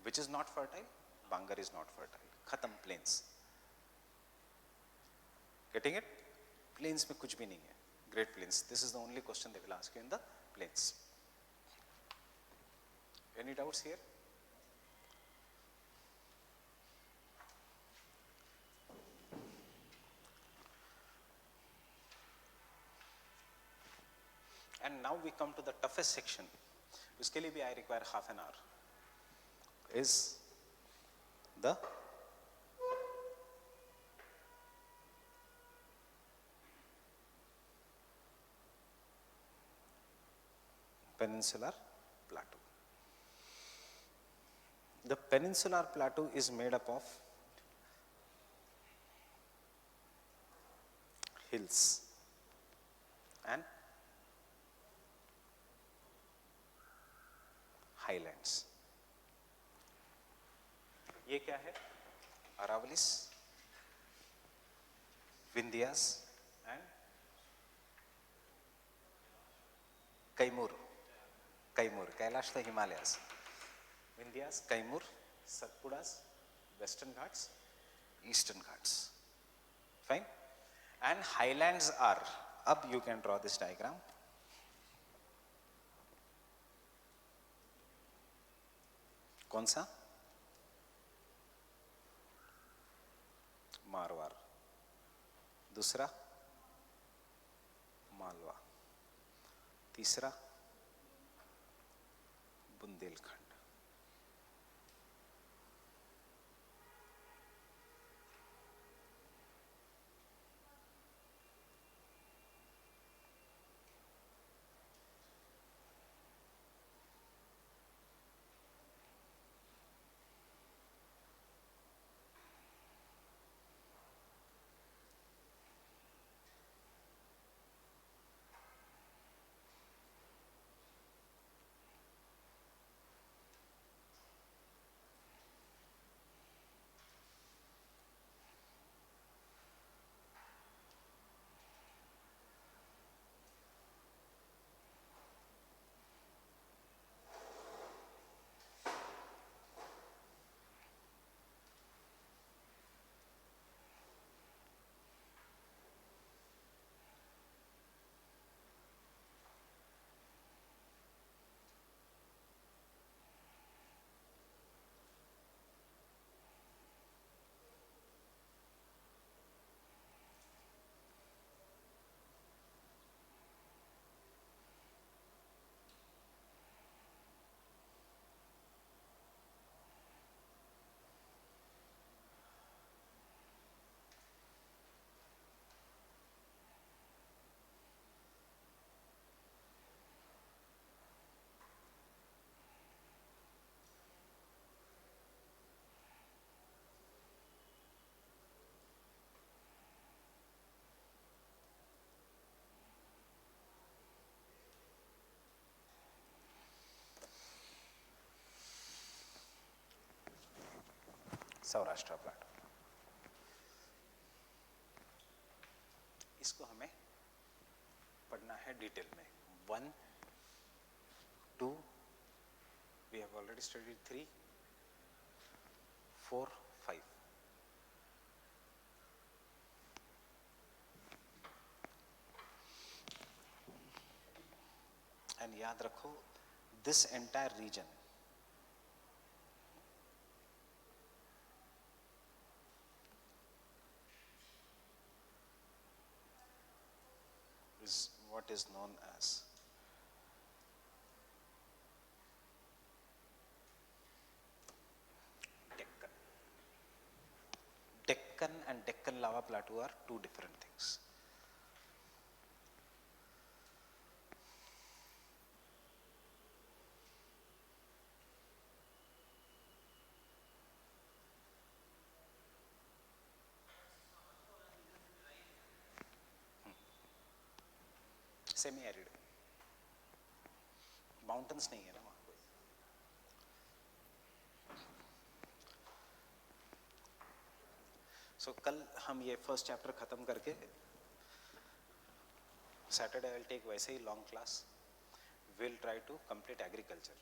[SPEAKER 1] Which is not fertile? Bangar is not fertile. Khatam plains. Getting it? Plains में कुछ भी नहीं है. Great Plains. This is the only question they will ask you in the plains. Any doubts here? And now we come to the toughest section. उसके लिए भी I require half an hour. Is the peninsular plateau. The peninsular plateau is made up of hills and highlands. ये क्या है? Aravallis, Vindhyas and Kaimur. Kaimur, Kailash the Himalayas. Vindhyas, Kaimur, Satpuras, Western Ghats, Eastern Ghats. Fine? And highlands are, up you can draw this diagram. कौन सा? मारवाड़. दूसरा मालवा. तीसरा Bundelkhand. Saurashtra Plato. इसको हमें पढ़ना है डिटेल में. 1, 2, we have already studied 3, 4, 5. And याद रखो, this entire region is what is known as Deccan. Deccan and Deccan lava plateau are two different things. Semi arid, mountains नहीं है ना वहाँ कोई. सो कल हम ये फर्स्ट चैप्टर खत्म करके सैटरडे आई विल टेक वैसे ही long class. Will try to complete agriculture.